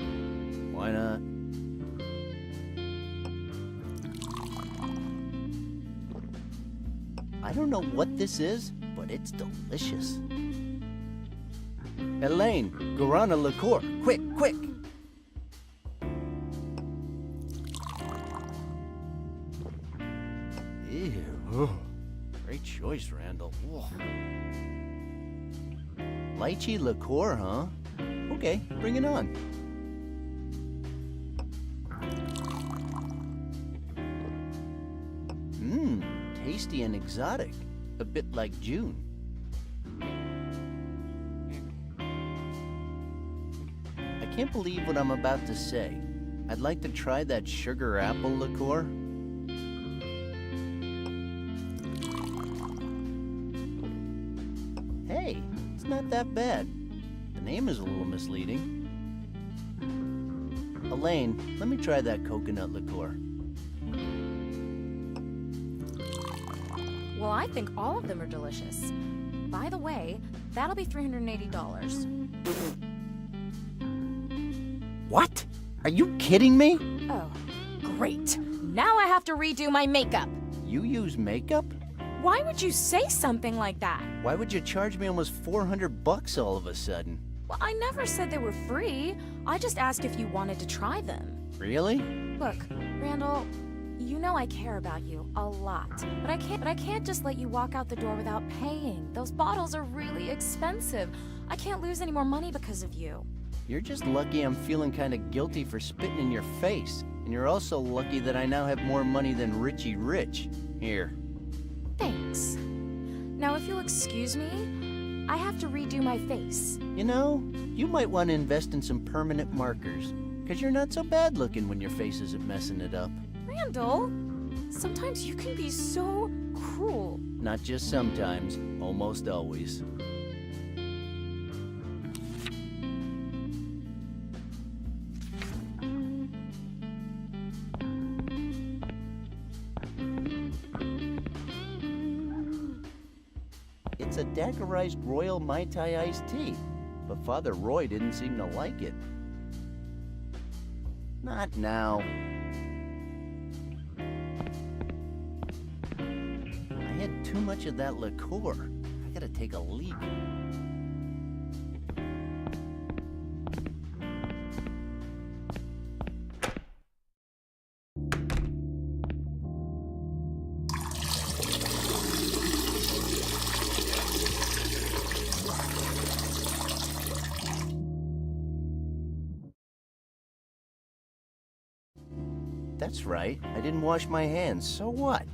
Why not? I don't know what this is, but it's delicious. Elaine, guarana liqueur. Quick, quick! Ew. Great choice, Randall. Whoa. Lychee liqueur, huh? Okay, bring it on. Tasty and exotic. A bit like June. I can't believe what I'm about to say. I'd like to try that sugar apple liqueur. Hey, it's not that bad. The name is a little misleading. Elaine, let me try that coconut liqueur. Well, I think all of them are delicious. By the way, that'll be $380. What? Are you kidding me? Oh, great. Now I have to redo my makeup. You use makeup? Why would you say something like that? Why would you charge me almost $400 all of a sudden? Well, I never said they were free. I just asked if you wanted to try them. Really? Look, Randall, you know I care about you a lot, but I can't just let you walk out the door without paying. Those bottles are really expensive. I can't lose any more money because of you. You're just lucky I'm feeling kind of guilty for spitting in your face. And you're also lucky that I now have more money than Richie Rich. Here. Thanks. Now, if you'll excuse me, I have to redo my face. You know, you might want to invest in some permanent markers. Because you're not so bad looking when your face isn't messing it up. Randall, sometimes you can be so cruel. Not just sometimes, almost always. It's a daiquirized royal Mai Tai iced tea, but Father Roy didn't seem to like it. Not now. I had too much of that liqueur. I gotta take a leak. That's right. I didn't wash my hands, so what?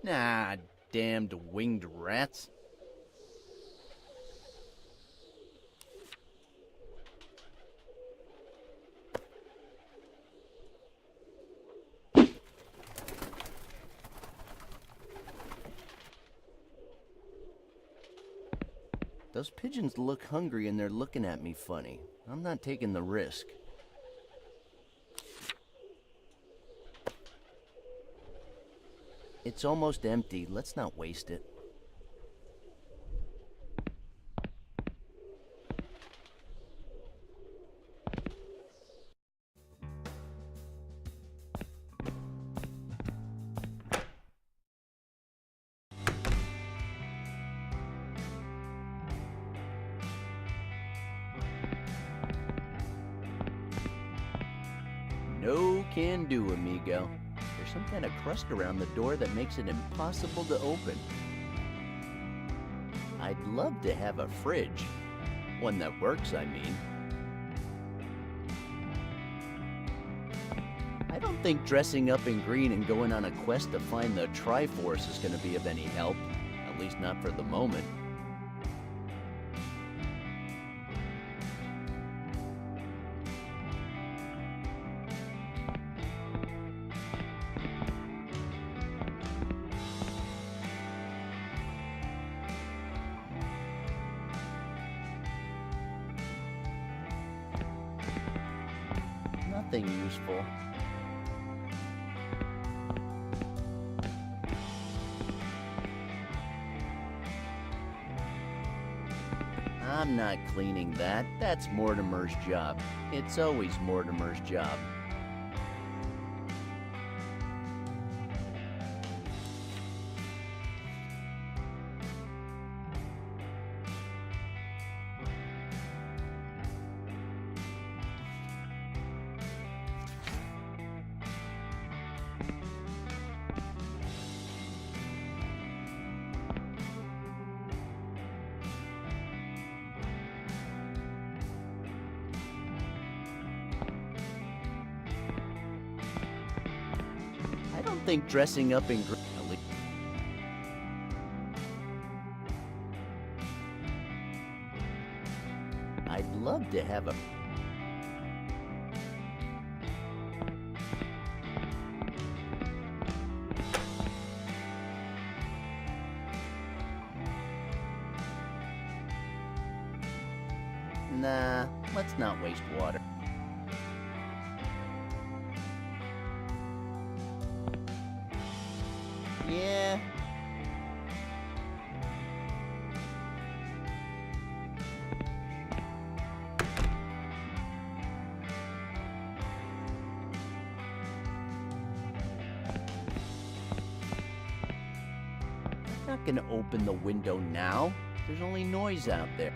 Nah, damned winged rats. Those pigeons look hungry and they're looking at me funny. I'm not taking the risk. It's almost empty. Let's not waste it. No can do, amigo. There's some kind of crust around the door that makes it impossible to open. I'd love to have a fridge. One that works, I mean. I don't think dressing up in green and going on a quest to find the Triforce is going to be of any help. At least not for the moment. Nothing useful. I'm not cleaning that. That's Mortimer's job. It's always Mortimer's job. I don't think dressing up in green. I'd love to have a. Nah, let's not waste water. Yeah. I'm not gonna open the window now. There's only noise out there.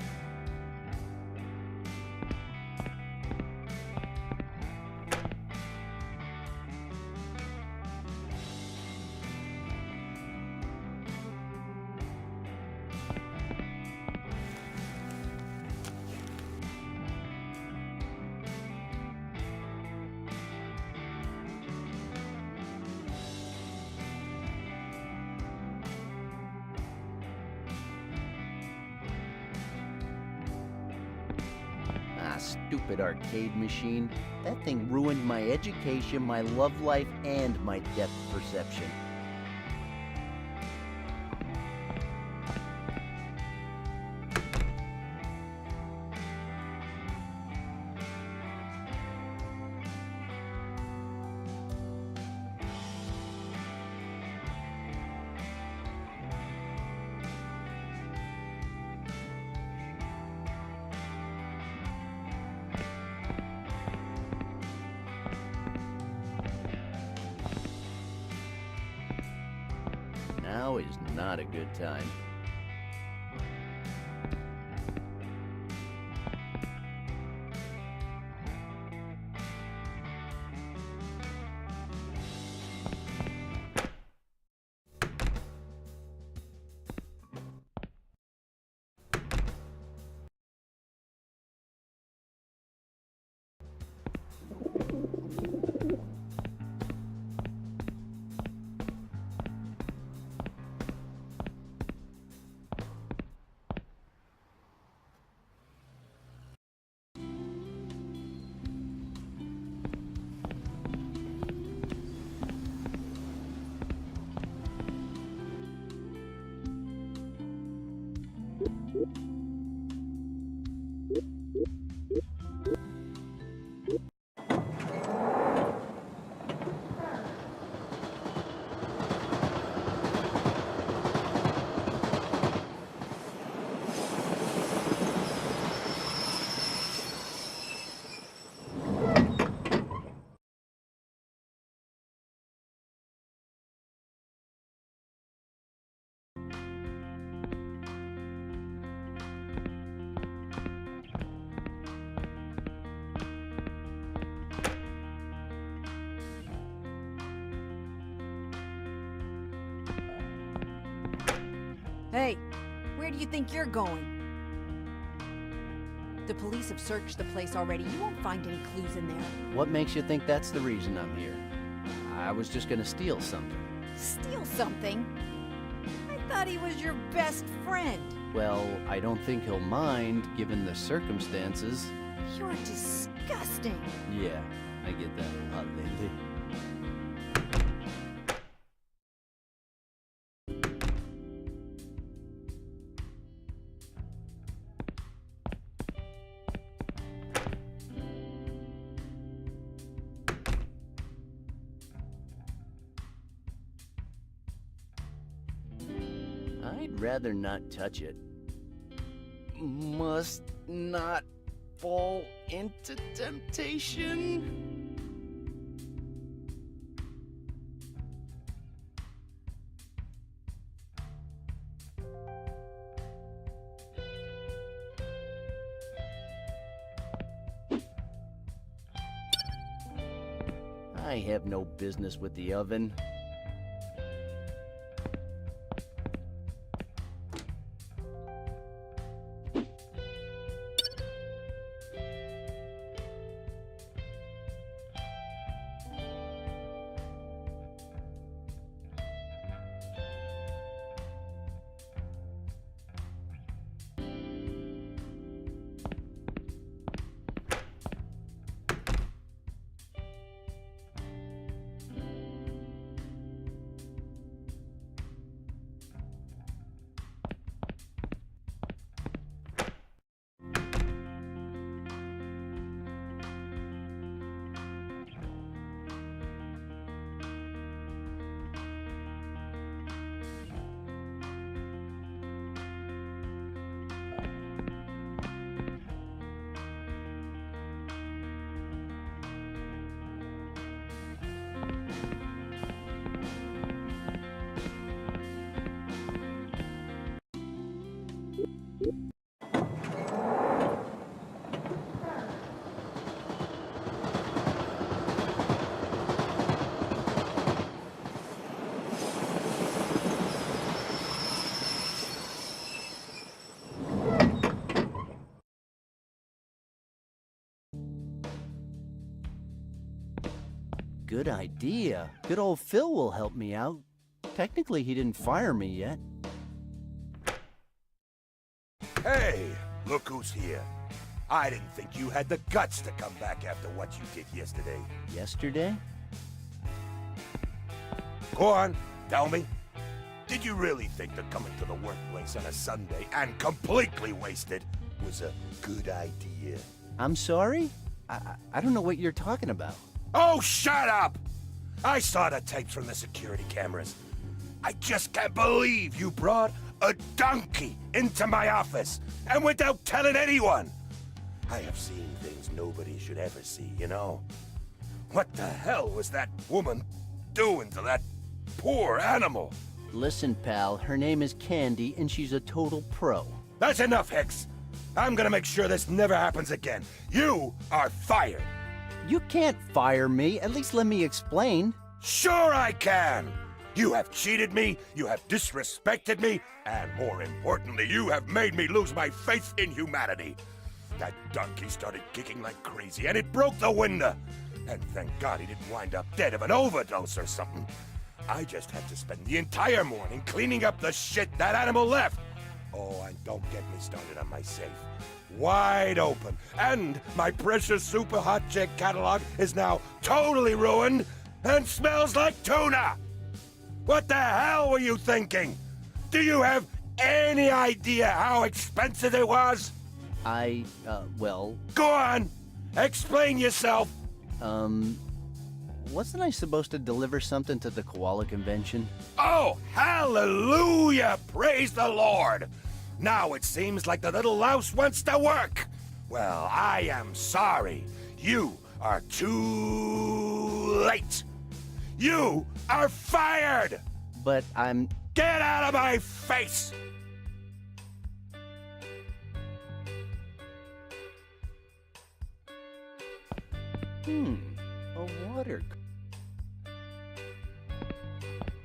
stupid arcade machine. That thing ruined my education, my love life, and my depth perception. Now is not a good time. Hey, where do you think you're going? The police have searched the place already. You won't find any clues in there. What makes you think that's the reason I'm here? I was just gonna steal something. Steal something? I thought he was your best friend. Well, I don't think he'll mind, given the circumstances. You're disgusting. Yeah, I get that a lot lately. I'd rather not touch it. Must not fall into temptation. I have no business with the oven. Good idea. Good old Phil will help me out. Technically, he didn't fire me yet. Hey, look who's here. I didn't think you had the guts to come back after what you did yesterday. Yesterday? Go on, tell me. Did you really think that coming to the workplace on a Sunday and completely wasted was a good idea? I'm sorry? I don't know what you're talking about. Oh, shut up! I saw the tapes from the security cameras. I just can't believe you brought a donkey into my office, and without telling anyone. I have seen things nobody should ever see, you know? What the hell was that woman doing to that poor animal? Listen, pal, her name is Candy, and she's a total pro. That's enough, Hicks. I'm gonna make sure this never happens again. You are fired. You can't fire me. At least let me explain. Sure I can. You have cheated me, you have disrespected me, and more importantly, you have made me lose my faith in humanity. That donkey started kicking like crazy, and it broke the window. And thank God he didn't wind up dead of an overdose or something. I just had to spend the entire morning cleaning up the shit that animal left. Oh, and don't get me started on my safe. Wide open. And my precious super hot chick catalog is now totally ruined and smells like tuna. What the hell were you thinking? Do you have any idea how expensive it was? Well... Go on! Explain yourself! Wasn't I supposed to deliver something to the koala convention? Oh, hallelujah! Praise the Lord! Now it seems like the little louse wants to work. Well, I am sorry. You are too late. You are fired! But I'm... Get out of my face! A water...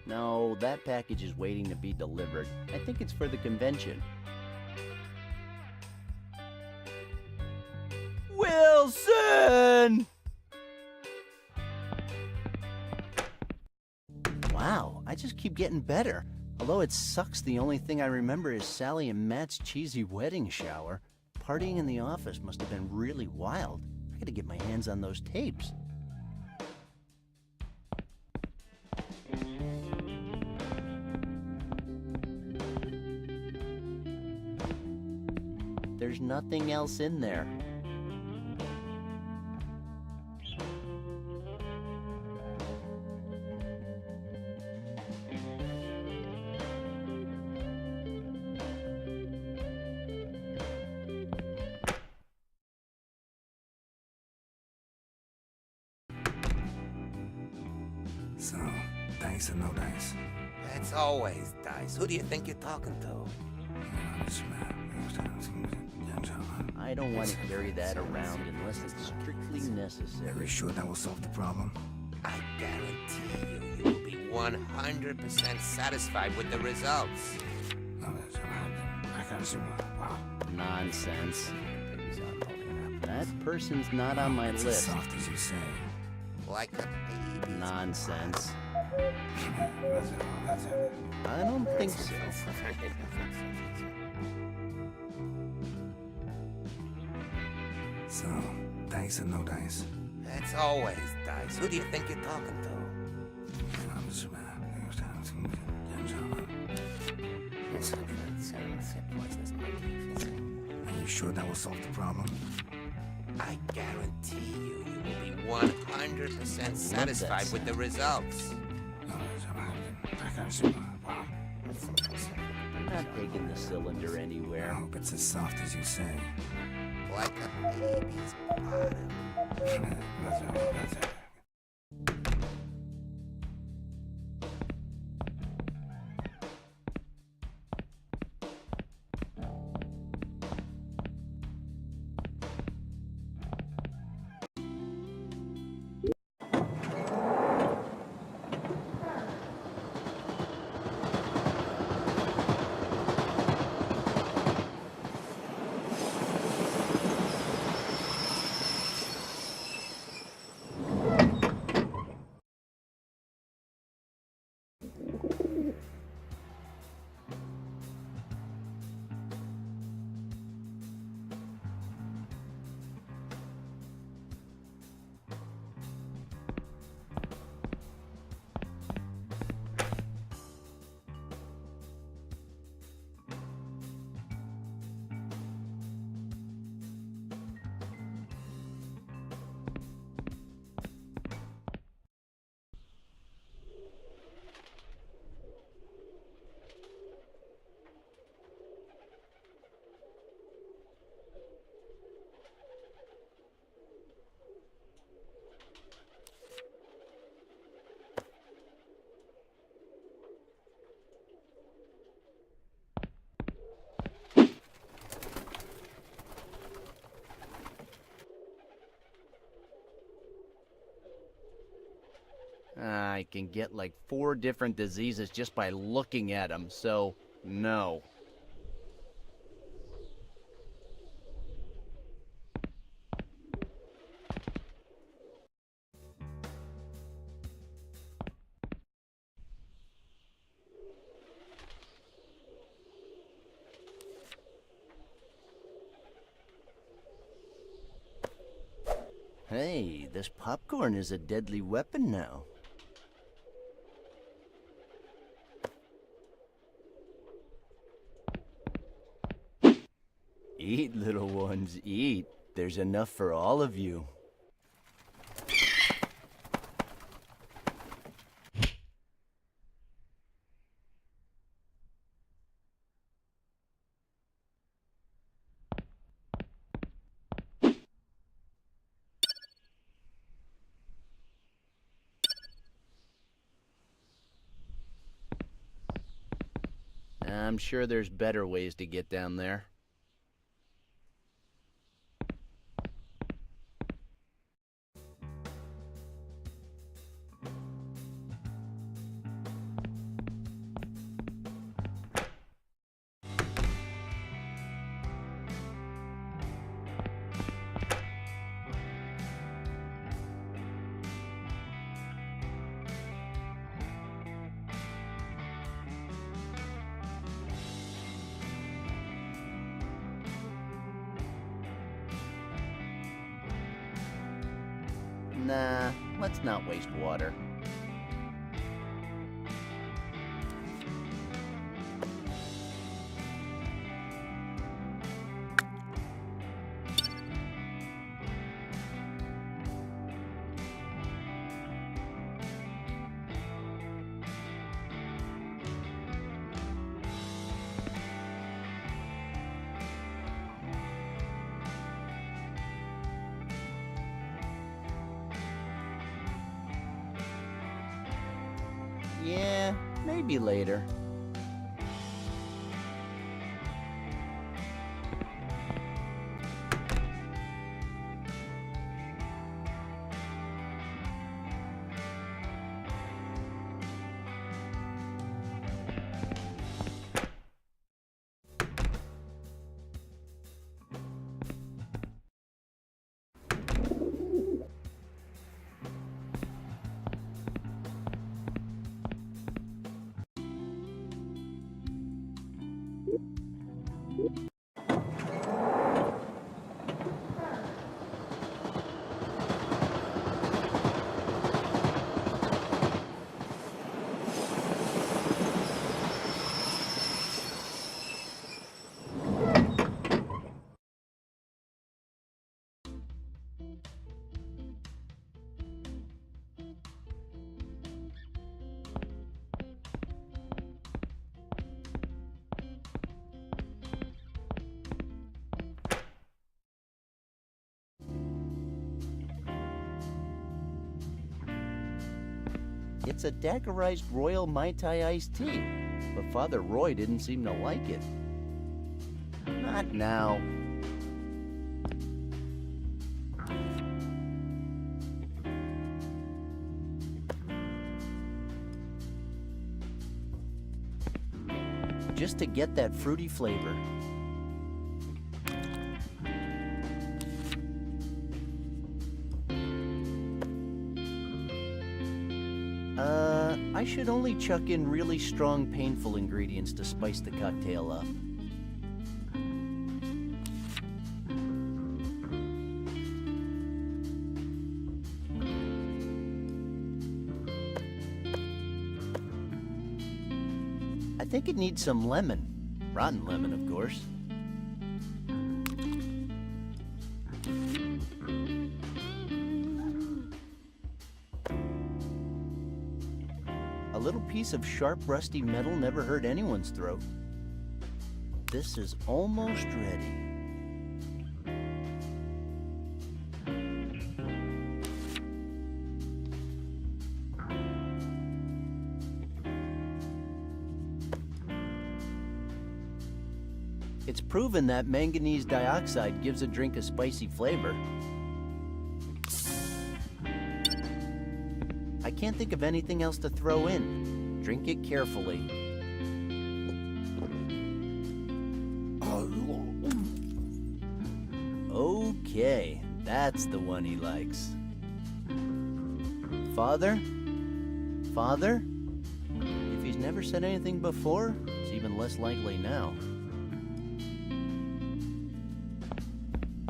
No, that package is waiting to be delivered. I think it's for the convention. Wilson! Wow, I just keep getting better. Although it sucks, the only thing I remember is Sally and Matt's cheesy wedding shower. Partying in the office must have been really wild. I gotta get my hands on those tapes. There's nothing else in there. So, dice or no dice? It's always dice. Who do you think you're talking to? I don't want to carry that around unless it's strictly necessary. Are you sure that will solve the problem? I guarantee you will be 100% satisfied with the results. Nonsense. That person's not on my It's list. as soft as you say. Like a baby. Nonsense. I don't think so. So, dice or no dice? It's always dice. Who do you think you're talking to? Are you sure that will solve the problem? I guarantee you will be 100% satisfied with the results. I'm not taking the cylinder I anywhere. hope it's as soft as you say. Like a baby's bottom. I can get like 4 different diseases just by looking at them, so no. Hey, this popcorn is a deadly weapon now. Eat, little ones, eat. There's enough for all of you. I'm sure there's better ways to get down there. Nah, let's not waste water. Yeah, maybe later. It's a daiquirized royal Mai Tai iced tea, but Father Roy didn't seem to like it. Not now. Just to get that fruity flavor. I should only chuck in really strong, painful ingredients to spice the cocktail up. I think it needs some lemon. Rotten lemon, of course. A little piece of sharp, rusty metal never hurt anyone's throat. This is almost ready. It's proven that manganese dioxide gives a drink a spicy flavor. I can't think of anything else to throw in. Drink it carefully. Okay, that's the one he likes. Father? Father? If he's never said anything before, it's even less likely now.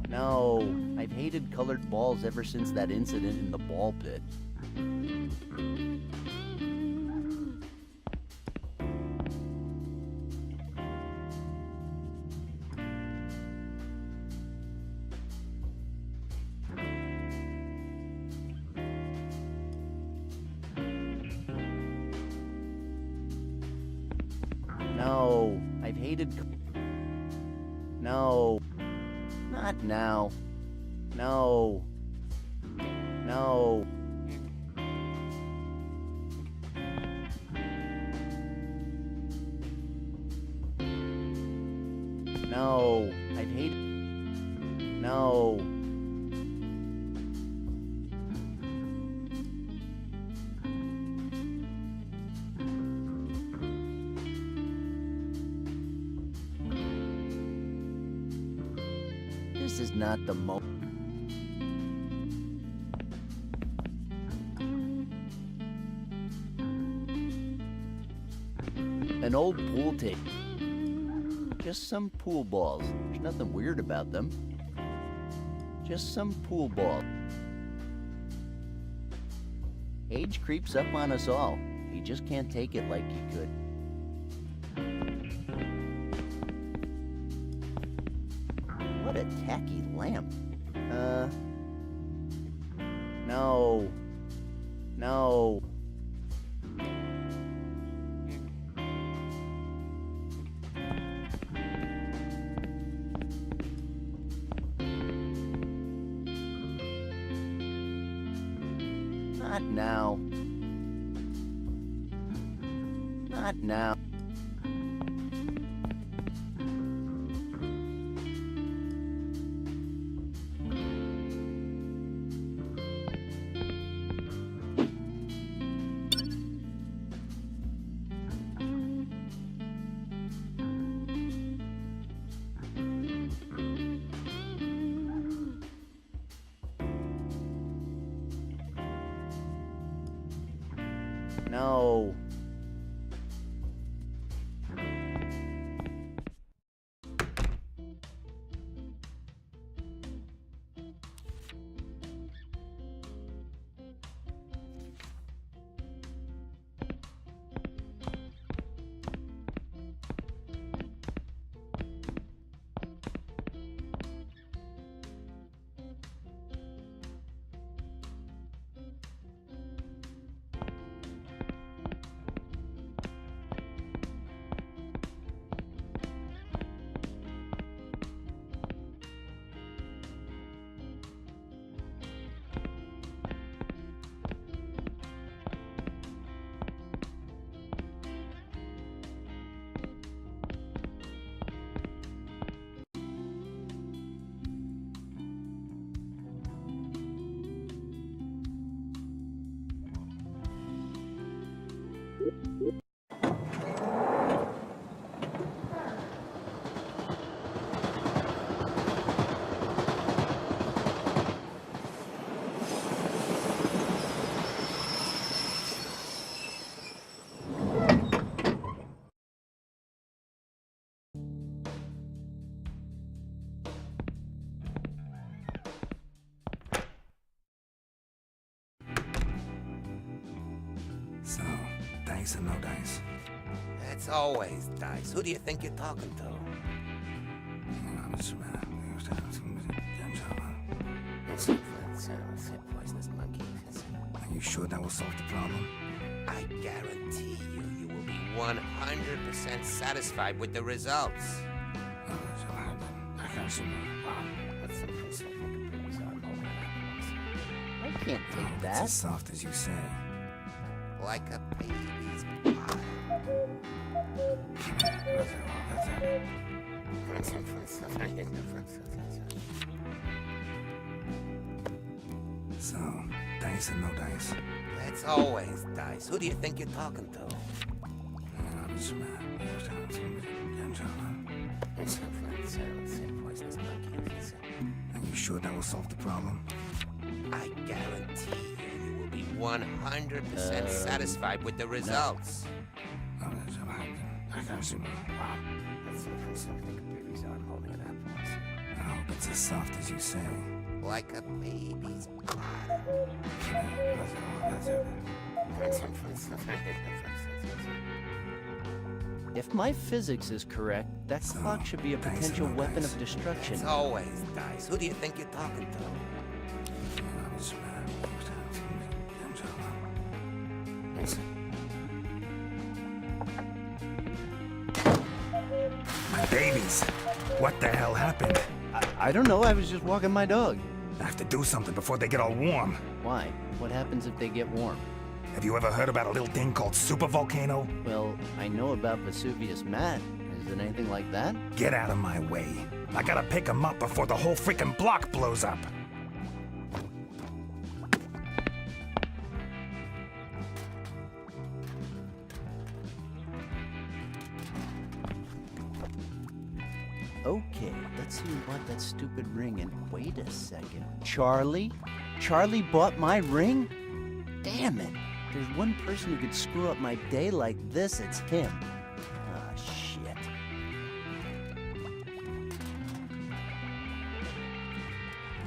No, I've hated colored balls ever since that incident in the ball pit. No, I've hated... No. Not now. No. No. No. I've hated... No. This is not the moment. An old pool table. Just some pool balls. There's nothing weird about them. Just some pool balls. Age creeps up on us all. He just can't take it like he could. What a tacky lamp. No. No. Not now. Not now. No. So, dice or no dice? It's always dice. Who do you think you're talking to? Poisonous monkey. Are you sure that will solve the problem? I guarantee you will be 100% satisfied with the results. I can't take It's that. as soft as you say. Like a baby's pie. So, dice or no dice? It's always dice. Who do you think you're talking to? Are you sure that will solve the problem? I guarantee you will be 100% satisfied with the results. I hope it's as soft as you say. Like a baby's If my physics is correct, that clock should be a potential weapon of destruction. It's always dice. Who do you think you're talking to? My babies! What the hell happened? I don't know, I was just walking my dog. I have to do something before they get all warm. Why? What happens if they get warm? Have you ever heard about a little thing called supervolcano? Well, I know about Vesuvius Matt. Is it anything like that? Get out of my way. I gotta pick them up before the whole freaking block blows up. Okay, let's see who bought that stupid ring and wait a second. Charlie? Charlie bought my ring? Damn it. There's one person who could screw up my day like this, it's him. Ah, shit.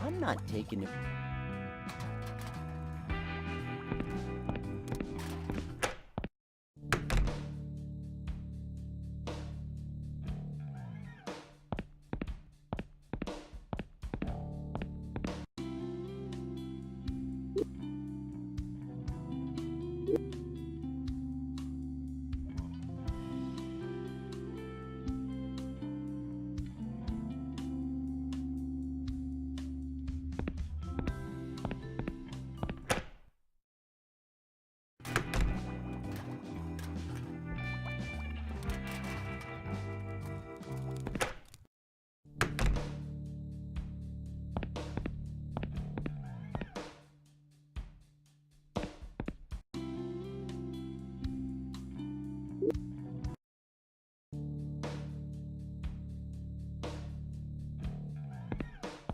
I'm not taking it.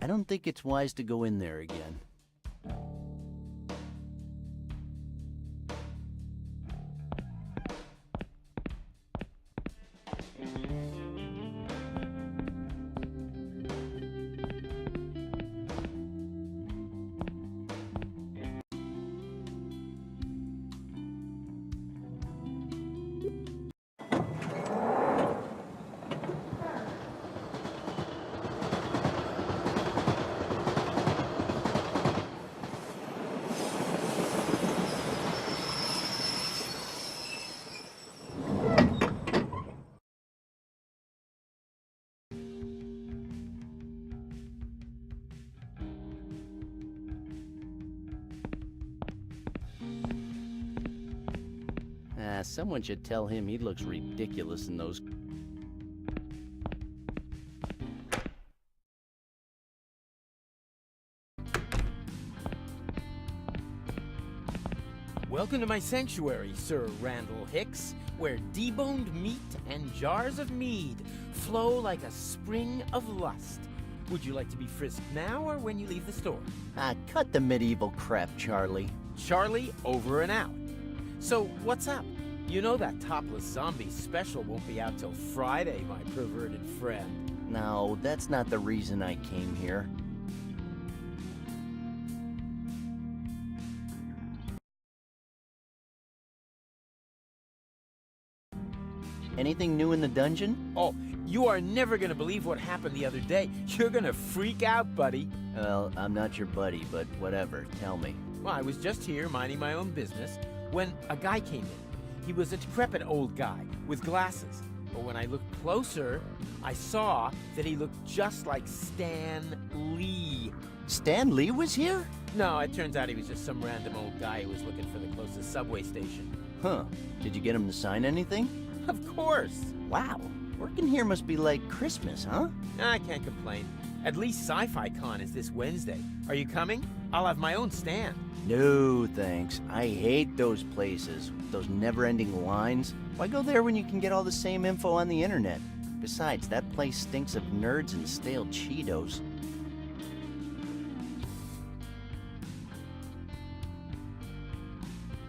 I don't think it's wise to go in there again. Someone should tell him he looks ridiculous in those. Welcome to my sanctuary, Sir Randall Hicks, where deboned meat and jars of mead flow like a spring of lust. Would you like to be frisked now or when you leave the store? Ah, cut the medieval crap, Charlie. Charlie, over and out. So, what's up? You know that topless zombie special won't be out till Friday, my perverted friend. No, that's not the reason I came here. Anything new in the dungeon? Oh, you are never gonna believe what happened the other day. You're gonna freak out, buddy. Well, I'm not your buddy, but whatever, tell me. Well, I was just here minding my own business when a guy came in. He was a decrepit old guy with glasses. But when I looked closer, I saw that he looked just like Stan Lee. Stan Lee was here? No, it turns out he was just some random old guy who was looking for the closest subway station. Huh. Did you get him to sign anything? Of course. Wow. Working here must be like Christmas, huh? I can't complain. At least Sci-Fi Con is this Wednesday. Are you coming? I'll have my own stand. No, thanks. I hate those places. Those never-ending lines. Why go there when you can get all the same info on the internet? Besides, that place stinks of nerds and stale Cheetos.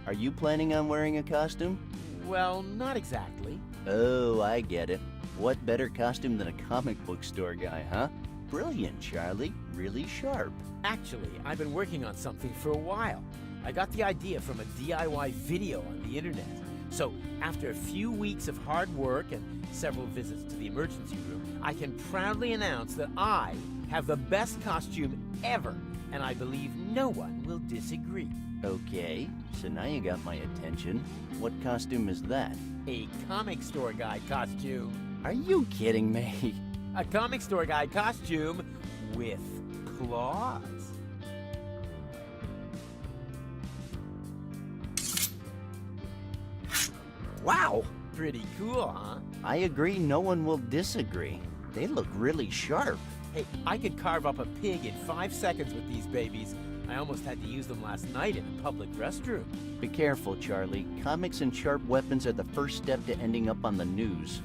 Are you planning on wearing a costume? Well, not exactly. Oh, I get it. What better costume than a comic book store guy, huh? Brilliant, Charlie. Really sharp. Actually, I've been working on something for a while. I got the idea from a DIY video on the internet. So, after a few weeks of hard work and several visits to the emergency room, I can proudly announce that I have the best costume ever, and I believe no one will disagree. Okay, so now you got my attention. What costume is that? A comic store guy costume. Are you kidding me? A comic store guy costume with claws. Wow! Pretty cool, huh? I agree, no one will disagree. They look really sharp. Hey, I could carve up a pig in 5 seconds with these babies. I almost had to use them last night in a public restroom. Be careful, Charlie. Comics and sharp weapons are the first step to ending up on the news.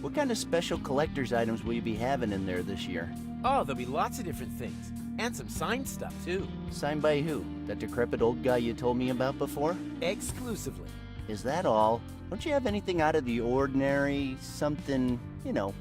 What kind of special collector's items will you be having in there this year? Oh, there'll be lots of different things. And some signed stuff, too. Signed by who? That decrepit old guy you told me about before? Exclusively. Is that all? Don't you have anything out of the ordinary? Something,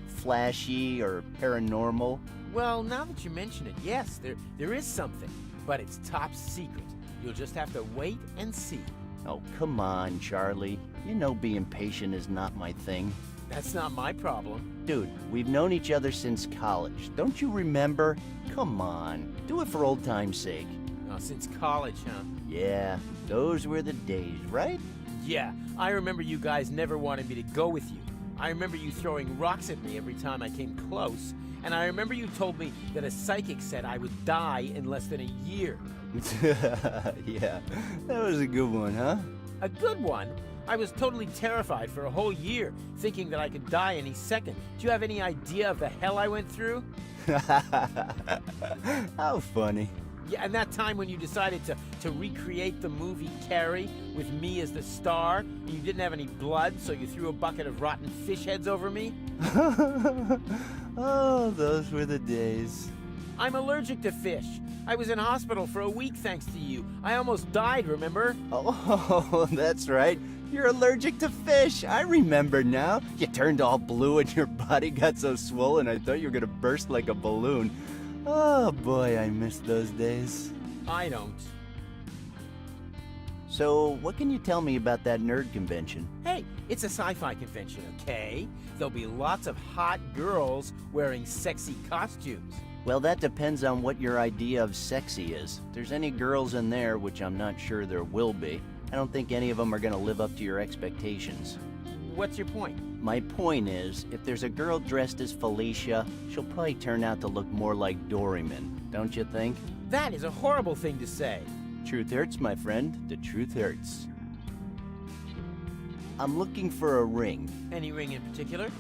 flashy or paranormal? Well, now that you mention it, yes, there is something. But it's top secret. You'll just have to wait and see. Oh, come on, Charlie. You know being patient is not my thing. That's not my problem. Dude, we've known each other since college. Don't you remember? Come on. Do it for old time's sake. Oh, since college, huh? Yeah, those were the days, right? Yeah, I remember you guys never wanted me to go with you. I remember you throwing rocks at me every time I came close. And I remember you told me that a psychic said I would die in less than a year. Yeah, that was a good one, huh? A good one? I was totally terrified for a whole year, thinking that I could die any second. Do you have any idea of the hell I went through? How funny. Yeah, and that time when you decided to recreate the movie Carrie with me as the star, and you didn't have any blood, so you threw a bucket of rotten fish heads over me? Oh, those were the days. I'm allergic to fish. I was in hospital for a week thanks to you. I almost died, remember? Oh, that's right. You're allergic to fish. I remember now. You turned all blue and your body got so swollen I thought you were gonna burst like a balloon. Oh boy, I miss those days. I don't. So, what can you tell me about that nerd convention? Hey, it's a sci-fi convention, okay? There'll be lots of hot girls wearing sexy costumes. Well, that depends on what your idea of sexy is. If there's any girls in there, which I'm not sure there will be, I don't think any of them are gonna live up to your expectations. What's your point? My point is, if there's a girl dressed as Felicia, she'll probably turn out to look more like Doryman, don't you think? That is a horrible thing to say. Truth hurts, my friend. The truth hurts. I'm looking for a ring. Any ring in particular?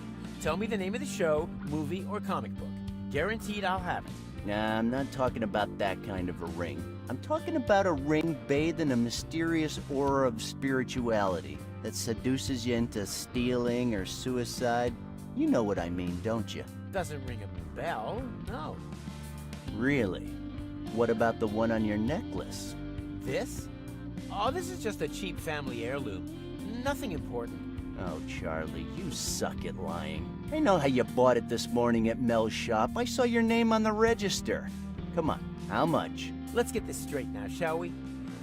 Tell me the name of the show, movie, or comic book. Guaranteed I'll have it. Nah, I'm not talking about that kind of a ring. I'm talking about a ring bathed in a mysterious aura of spirituality that seduces you into stealing or suicide. You know what I mean, don't you? Doesn't ring a bell, no. Really? What about the one on your necklace? This? Oh, this is just a cheap family heirloom. Nothing important. Oh, Charlie, you suck at lying. I know how you bought it this morning at Mel's shop. I saw your name on the register. Come on, how much? Let's get this straight now, shall we?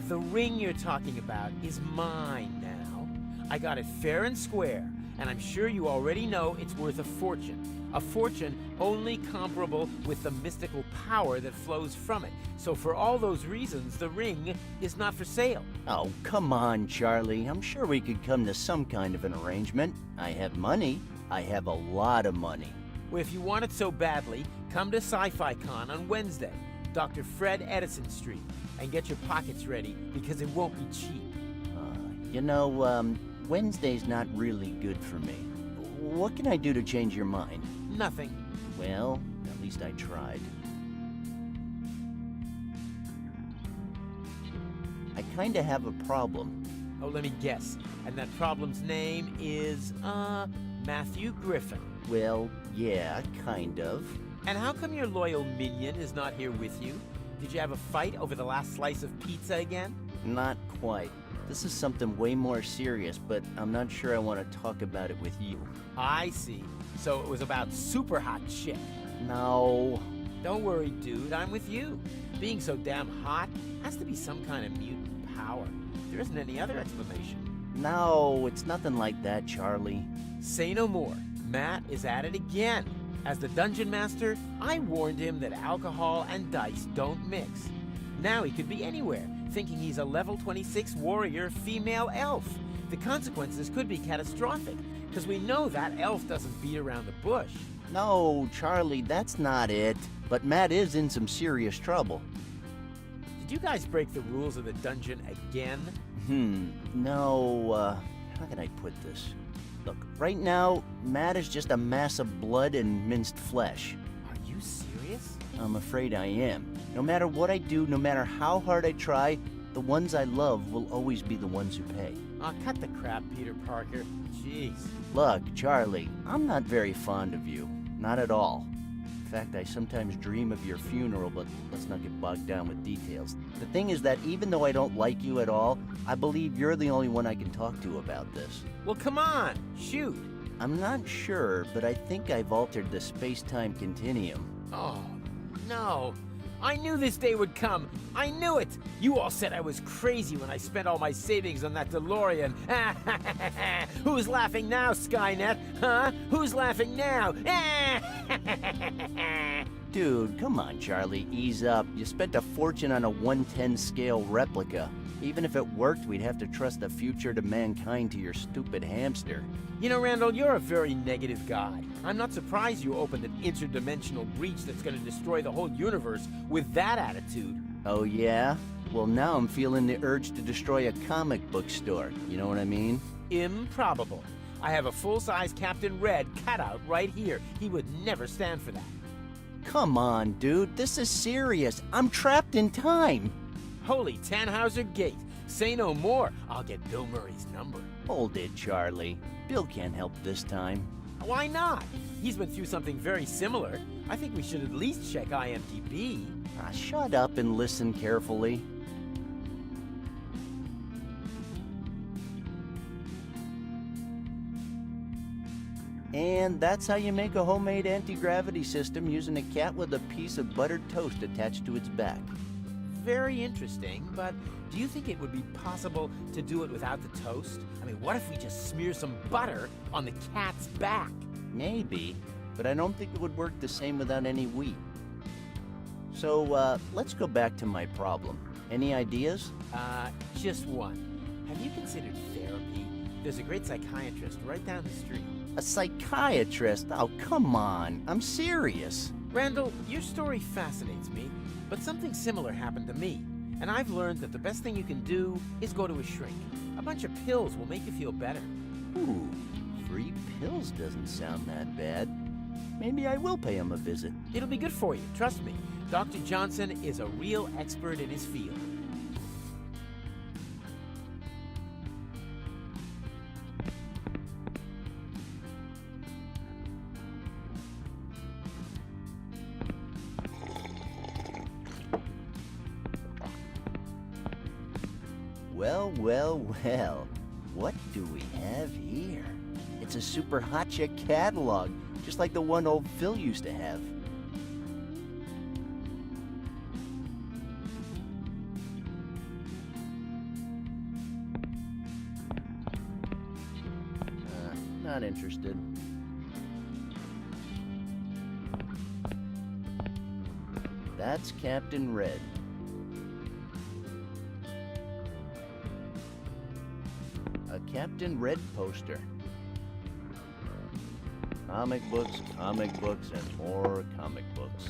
The ring you're talking about is mine now. I got it fair and square, and I'm sure you already know it's worth a fortune. A fortune only comparable with the mystical power that flows from it. So for all those reasons, the ring is not for sale. Oh, come on, Charlie. I'm sure we could come to some kind of an arrangement. I have money. I have a lot of money. Well, if you want it so badly, come to Sci-Fi Con on Wednesday, Dr. Fred Edison Street, and get your pockets ready, because it won't be cheap. Wednesday's not really good for me. what can I do to change your mind? Nothing. Well, at least I tried. I kinda have a problem. Oh, let me guess. And that problem's name is, Matthew Griffin. Well, yeah, kind of. And how come your loyal minion is not here with you? Did you have a fight over the last slice of pizza again? Not quite. This is something way more serious, but I'm not sure I want to talk about it with you. I see. So it was about super hot chick. No. Don't worry, dude. I'm with you. Being so damn hot has to be some kind of mutant power. There isn't any other explanation. No, it's nothing like that, Charlie. Say no more. Matt is at it again. As the dungeon master, I warned him that alcohol and dice don't mix. Now he could be anywhere, thinking he's a level 26 warrior female elf. The consequences could be catastrophic, because we know that elf doesn't beat around the bush. No, Charlie, that's not it. But Matt is in some serious trouble. Did you guys break the rules of the dungeon again? No, how can I put this? Look, right now, Matt is just a mass of blood and minced flesh. Are you serious? I'm afraid I am. No matter what I do, no matter how hard I try, the ones I love will always be the ones who pay. Aw, cut the crap, Peter Parker. Jeez. Look, Charlie, I'm not very fond of you. Not at all. In fact, I sometimes dream of your funeral, but let's not get bogged down with details. The thing is that even though I don't like you at all, I believe you're the only one I can talk to about this. Well, come on, shoot. I'm not sure, but I think I've altered the space-time continuum. Oh, no. I knew this day would come. I knew it. You all said I was crazy when I spent all my savings on that DeLorean. Who's laughing now, Skynet? Huh? Who's laughing now? Dude, come on, Charlie, ease up. You spent a fortune on a 1/10 scale replica. Even if it worked, we'd have to trust the future to mankind to your stupid hamster. You know, Randall, you're a very negative guy. I'm not surprised you opened an interdimensional breach that's going to destroy the whole universe with that attitude. Oh, yeah? Well, now I'm feeling the urge to destroy a comic book store. You know what I mean? Improbable. I have a full-size Captain Red cutout right here. He would never stand for that. Come on, dude. This is serious. I'm trapped in time. Holy Tannhauser Gate. Say no more. I'll get Bill Murray's number. Hold it, Charlie. Bill can't help this time. Why not? He's been through something very similar. I think we should at least check IMDb. Shut up and listen carefully. And that's how you make a homemade anti-gravity system using a cat with a piece of buttered toast attached to its back. Very interesting, but do you think it would be possible to do it without the toast? I mean, what if we just smear some butter on the cat's back? Maybe, but I don't think it would work the same without any wheat. So, let's go back to my problem. Any ideas? Just one. Have you considered therapy? There's a great psychiatrist right down the street. A psychiatrist? Oh, come on. I'm serious. Randall, your story fascinates me, but something similar happened to me. And I've learned that the best thing you can do is go to a shrink. A bunch of pills will make you feel better. Ooh, free pills doesn't sound that bad. Maybe I will pay him a visit. It'll be good for you, trust me. Dr. Johnson is a real expert in his field. Well, well, well. What do we have here? It's a super hot chick catalog, just like the one old Phil used to have. Not interested. That's Captain Red. A Captain Red poster. Comic books, and more comic books.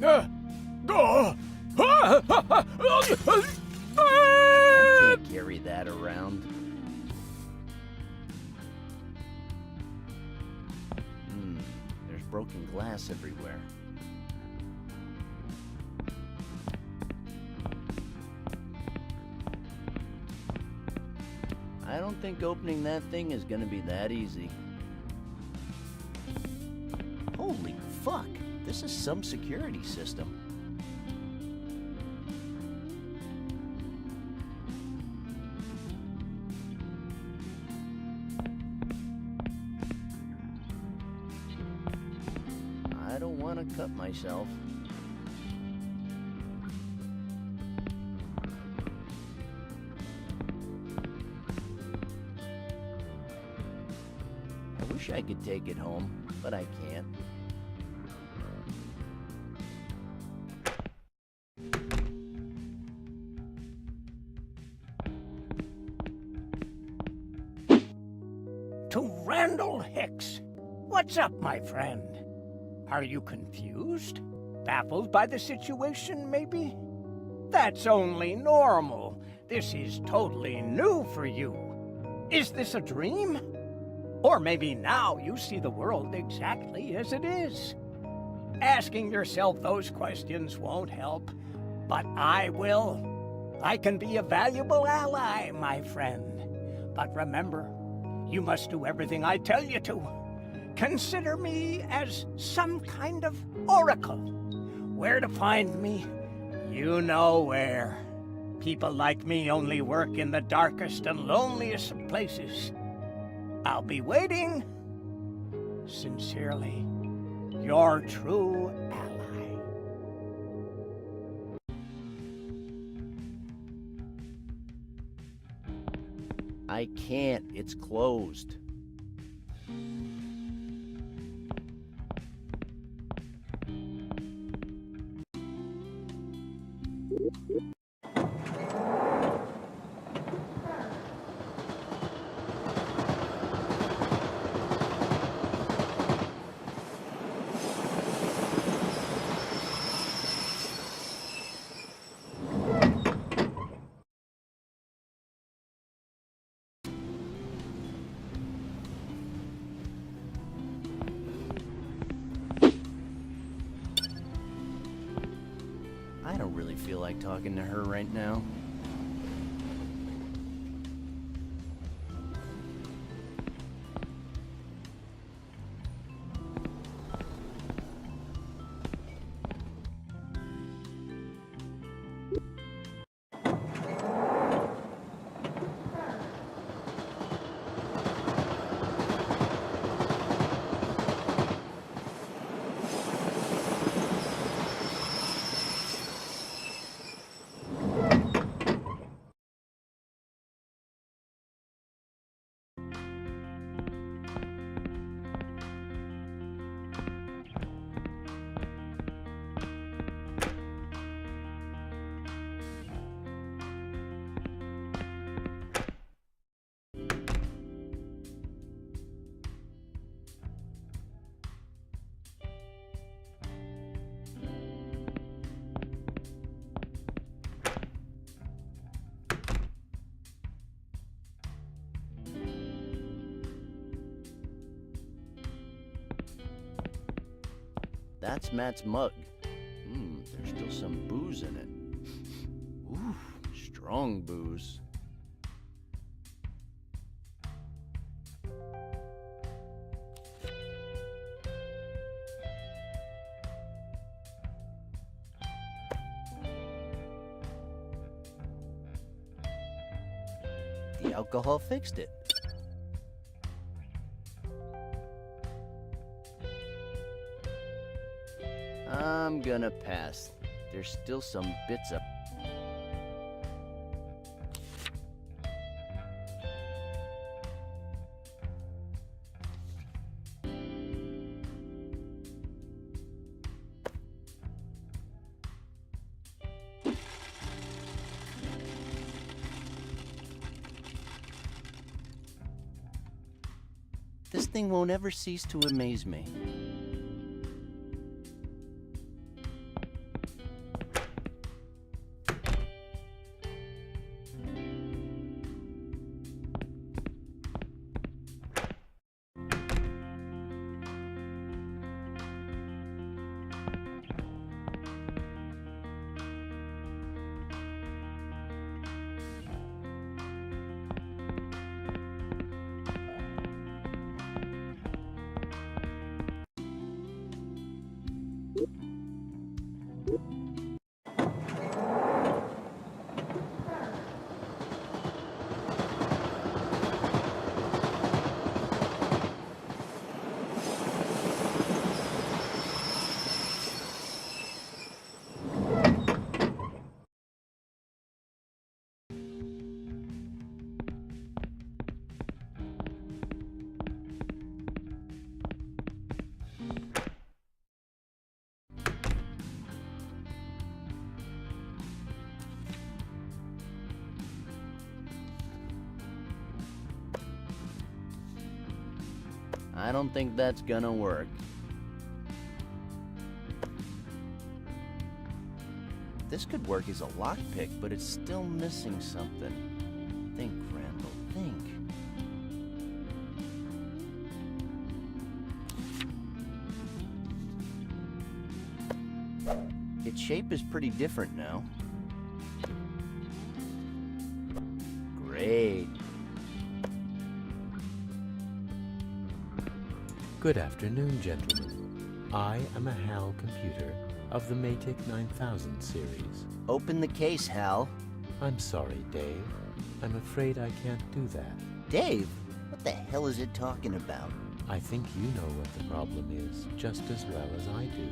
I can't carry that around. There's broken glass everywhere. I don't think opening that thing is gonna be that easy. Holy fuck, this is some security system. I don't want to cut myself. I wish I could take it home, but I can't. To Randall Hicks. What's up, my friend? Are you confused? Baffled by the situation, maybe? That's only normal. This is totally new for you. Is this a dream? Or maybe now you see the world exactly as it is. Asking yourself those questions won't help, but I will. I can be a valuable ally, my friend. But remember, you must do everything I tell you to. Consider me as some kind of oracle. Where to find me? You know where. People like me only work in the darkest and loneliest of places. I'll be waiting. Sincerely, your true ally. I can't. It's closed. I don't really feel like talking to her right now. That's Matt's mug. There's still some booze in it. Ooh, strong booze. The alcohol fixed it. I'm gonna pass. There's still some bits up. This thing won't ever cease to amaze me. I don't think that's gonna work. This could work as a lockpick, but it's still missing something. Think, Randall, think. Its shape is pretty different now. Great. Good afternoon, gentlemen. I am a HAL computer of the Matic 9000 series. Open the case, Hal. I'm sorry, Dave. I'm afraid I can't do that. Dave? What the hell is it talking about? I think you know what the problem is just as well as I do.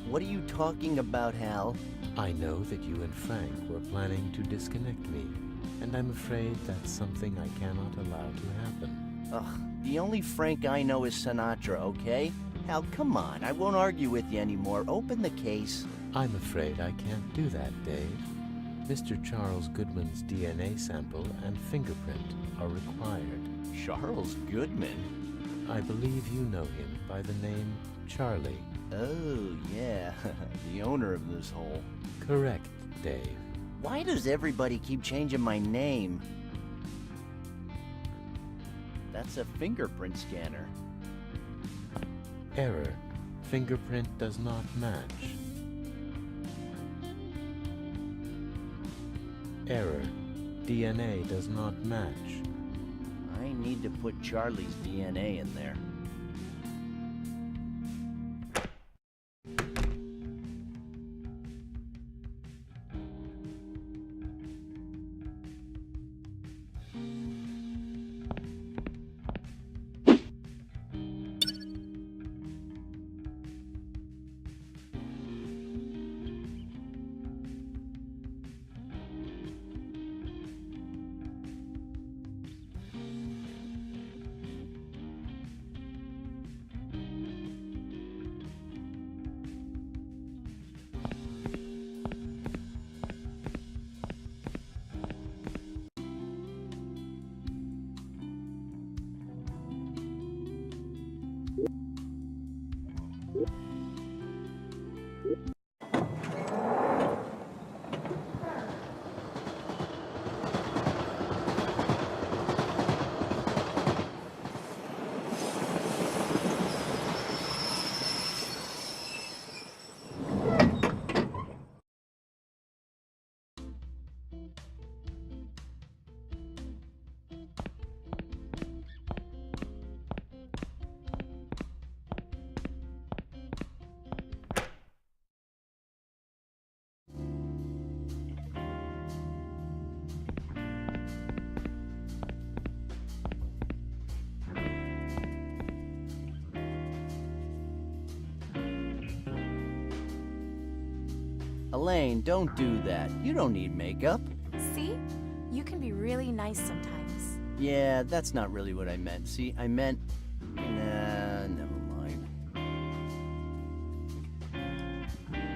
What are you talking about, Hal? I know that you and Frank were planning to disconnect me, and I'm afraid that's something I cannot allow to happen. Ugh, the only Frank I know is Sinatra, okay? Hal, come on, I won't argue with you anymore. Open the case. I'm afraid I can't do that, Dave. Mr. Charles Goodman's DNA sample and fingerprint are required. Charles Goodman? I believe you know him by the name Charlie. Oh, yeah, the owner of this hole. Correct, Dave. Why does everybody keep changing my name? That's a fingerprint scanner. Error. Fingerprint does not match. Error. DNA does not match. I need to put Charlie's DNA in there. Elaine, don't do that. You don't need makeup. See? You can be really nice sometimes. Yeah, that's not really what I meant. See, I meant... Nah, never mind.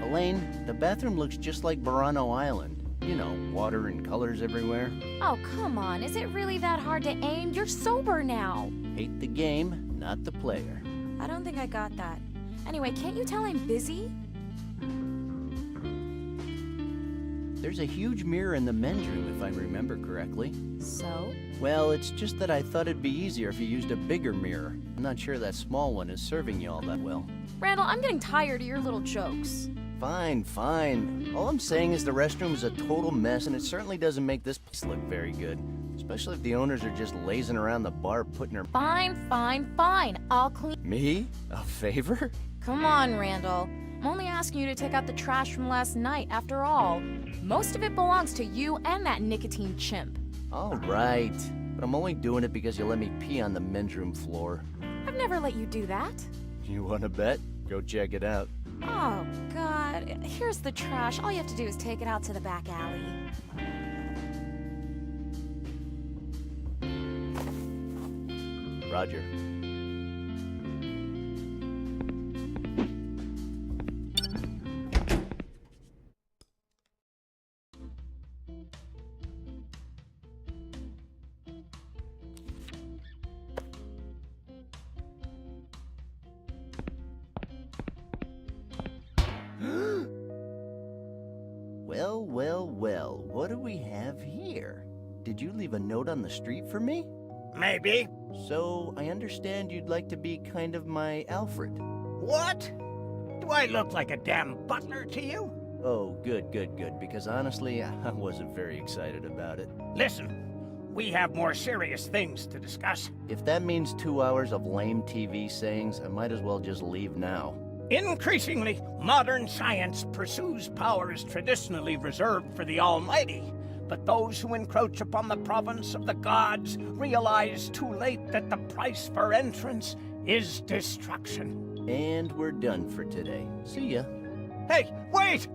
Elaine, the bathroom looks just like Burano Island. You know, water and colors everywhere. Oh, come on. Is it really that hard to aim? You're sober now. Hate the game, not the player. I don't think I got that. Anyway, can't you tell I'm busy? There's a huge mirror in the men's room, if I remember correctly. So? Well, it's just that I thought it'd be easier if you used a bigger mirror. I'm not sure that small one is serving you all that well. Randall, I'm getting tired of your little jokes. Fine, fine. All I'm saying is the restroom is a total mess, and it certainly doesn't make this place look very good. Especially if the owners are just lazing around the bar putting her... Fine, fine, fine. I'll clean... Me? A favor? Come on, Randall. I'm only asking you to take out the trash from last night. After all, most of it belongs to you and that nicotine chimp. All right, but I'm only doing it because you let me pee on the men's room floor. I've never let you do that. You want to bet? Go check it out. Oh, God. Here's the trash. All you have to do is take it out to the back alley. Roger. Well, what do we have here? Did you leave a note on the street for me? Maybe. So, I understand you'd like to be kind of my Alfred. What? Do I look like a damn butler to you? Oh, good, because honestly, I wasn't very excited about it. Listen, we have more serious things to discuss. If that means 2 hours of lame TV sayings, I might as well just leave now. Increasingly, modern science pursues powers traditionally reserved for the Almighty. But those who encroach upon the province of the gods realize too late that the price for entrance is destruction. And we're done for today. See ya. Hey, wait!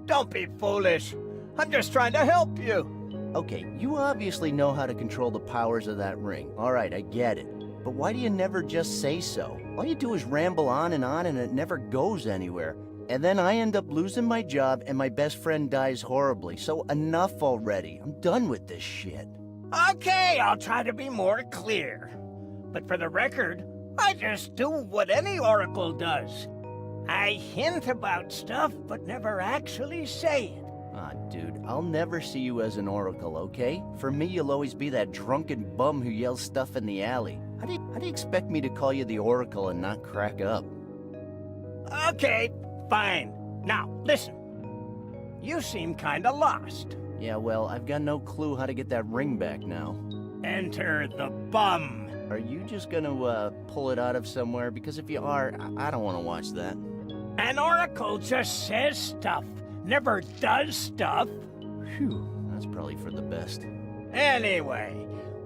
Don't be foolish. I'm just trying to help you. Okay, you obviously know how to control the powers of that ring. All right, I get it. But why do you never just say so? All you do is ramble on and it never goes anywhere. And then I end up losing my job and my best friend dies horribly. So enough already. I'm done with this shit. Okay, I'll try to be more clear. But for the record, I just do what any oracle does. I hint about stuff, but never actually say it. Ah, dude, I'll never see you as an oracle, okay? For me, you'll always be that drunken bum who yells stuff in the alley. How do you expect me to call you the oracle and not crack up? Okay, fine. Now, listen. You seem kinda lost. Yeah, well, I've got no clue how to get that ring back now. Enter the bum. Are you just gonna, pull it out of somewhere? Because if you are, I don't want to watch that. An oracle just says stuff, never does stuff. Phew, that's probably for the best. Anyway,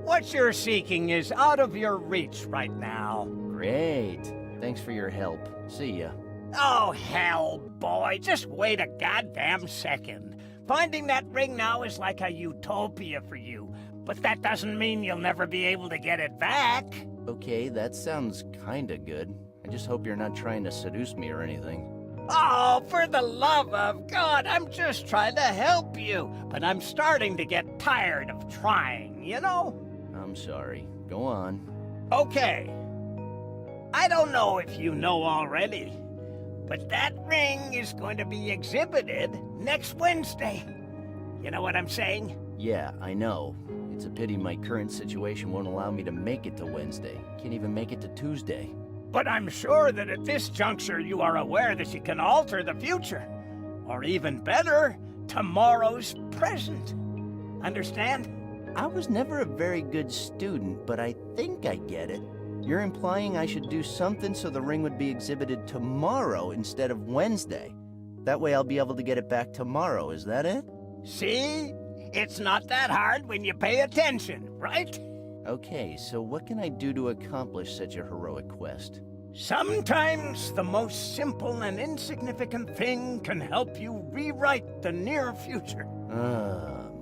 what you're seeking is out of your reach right now. Great. Thanks for your help. See ya. Oh, hell, boy. Just wait a goddamn second. Finding that ring now is like a utopia for you. But that doesn't mean you'll never be able to get it back. Okay, that sounds kinda good. I just hope you're not trying to seduce me or anything. Oh, for the love of God, I'm just trying to help you. But I'm starting to get tired of trying, you know? I'm sorry. Go on. Okay. I don't know if you know already, but that ring is going to be exhibited next Wednesday. You know what I'm saying? Yeah, I know. It's a pity my current situation won't allow me to make it to Wednesday. Can't even make it to Tuesday. But I'm sure that at this juncture you are aware that you can alter the future. Or even better, tomorrow's present. Understand? I was never a very good student, but I think I get it. You're implying I should do something so the ring would be exhibited tomorrow instead of Wednesday. That way I'll be able to get it back tomorrow, is that it? See? It's not that hard when you pay attention, right? Okay, so what can I do to accomplish such a heroic quest? Sometimes the most simple and insignificant thing can help you rewrite the near future.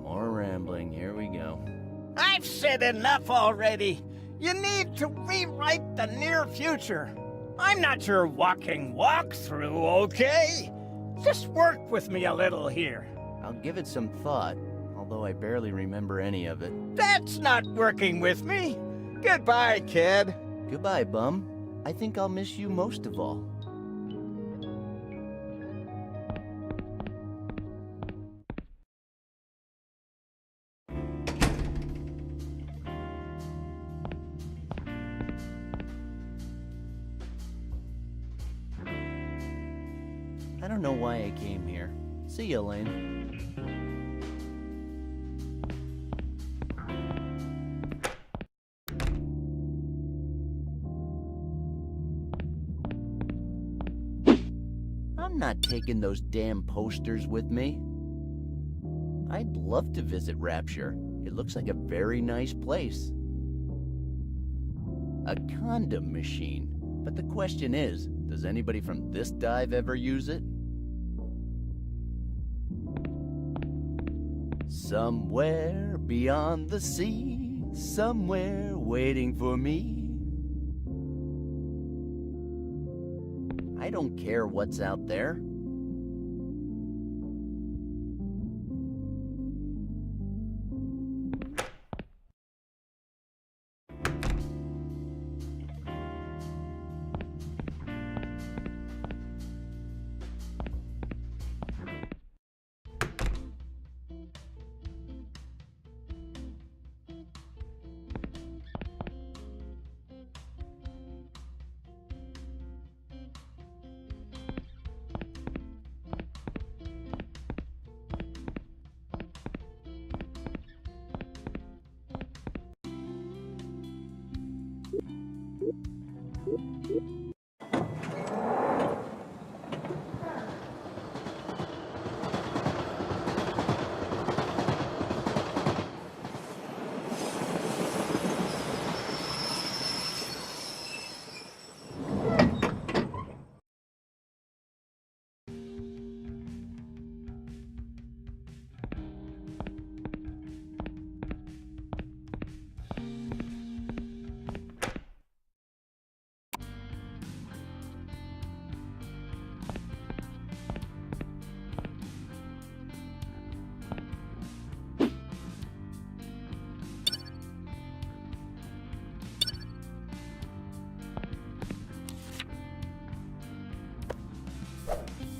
More rambling. Here we go. I've said enough already. You need to rewrite the near future. I'm not your walking walkthrough, okay? Just work with me a little here. I'll give it some thought, although I barely remember any of it. That's not working with me. Goodbye, kid. Goodbye, bum. I think I'll miss you most of all. I don't know why I came here. See you, Elaine. I'm not taking those damn posters with me. I'd love to visit Rapture. It looks like a very nice place. A condom machine. But the question is, does anybody from this dive ever use it? Somewhere beyond the sea, somewhere waiting for me. I don't care what's out there.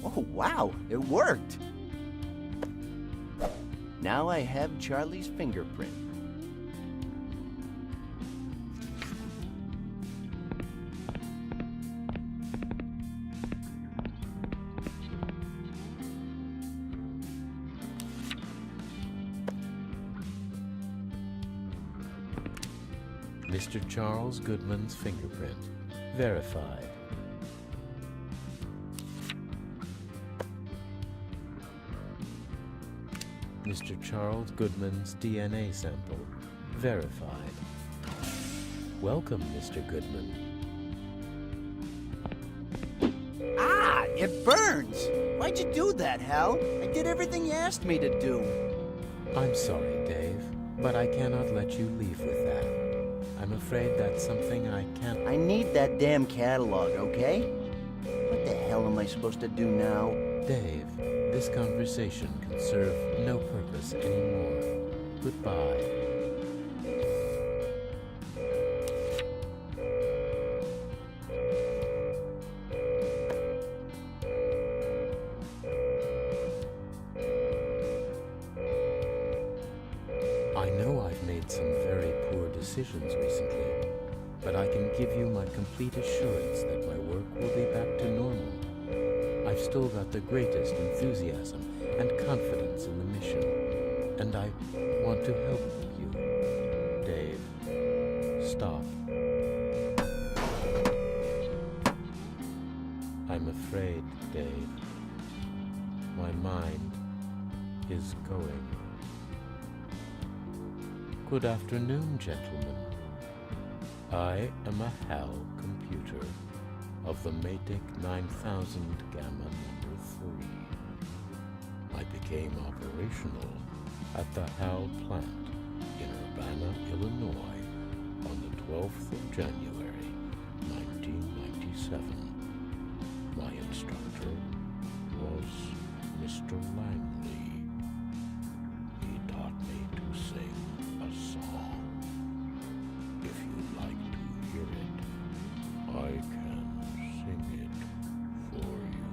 Oh, wow, it worked! Now I have Charlie's fingerprint. Mr. Charles Goodman's fingerprint. Verified. Mr. Charles Goodman's DNA sample. Verified. Welcome, Mr. Goodman. Ah, it burns! Why'd you do that, Hal? I did everything you asked me to do. I'm sorry, Dave, but I cannot let you leave with that. I'm afraid that's something I can't... I need that damn catalog, okay? What the hell am I supposed to do now? Dave, this conversation can serve no purpose anymore. Goodbye. I know I've made some very poor decisions recently, but I can give you my complete assurance that my work will be back to normal. I've still got the greatest enthusiasm and confidence in the mission, and I want to help you. Dave, stop. I'm afraid, Dave, my mind is going. Good afternoon, gentlemen. I am a HAL computer of the Maydick 9000 Gamma number 3. I became operational at the HAL plant in Urbana, Illinois on the 12th of January, 1997. My instructor was Mr. Langley. He taught me to sing a song. If you'd like to hear it, I can sing it for you.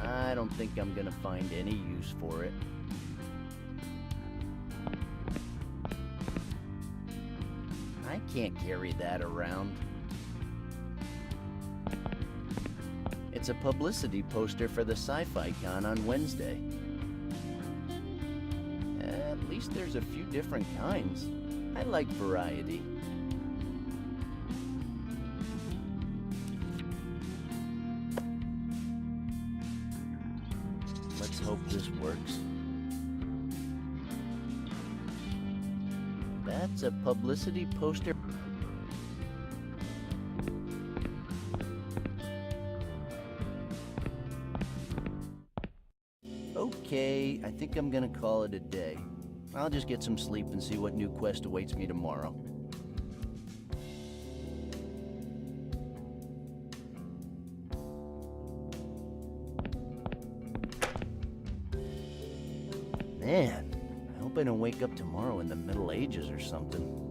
I don't think I'm gonna find any use for it. I can't carry that around. It's a publicity poster for the Sci-Fi Con on Wednesday. At least there's a few different kinds. I like variety. Let's hope this works. That's a publicity poster. Okay, I think I'm gonna call it a day. I'll just get some sleep and see what new quest awaits me tomorrow. Man, I hope I don't wake up tomorrow in the Middle Ages or something.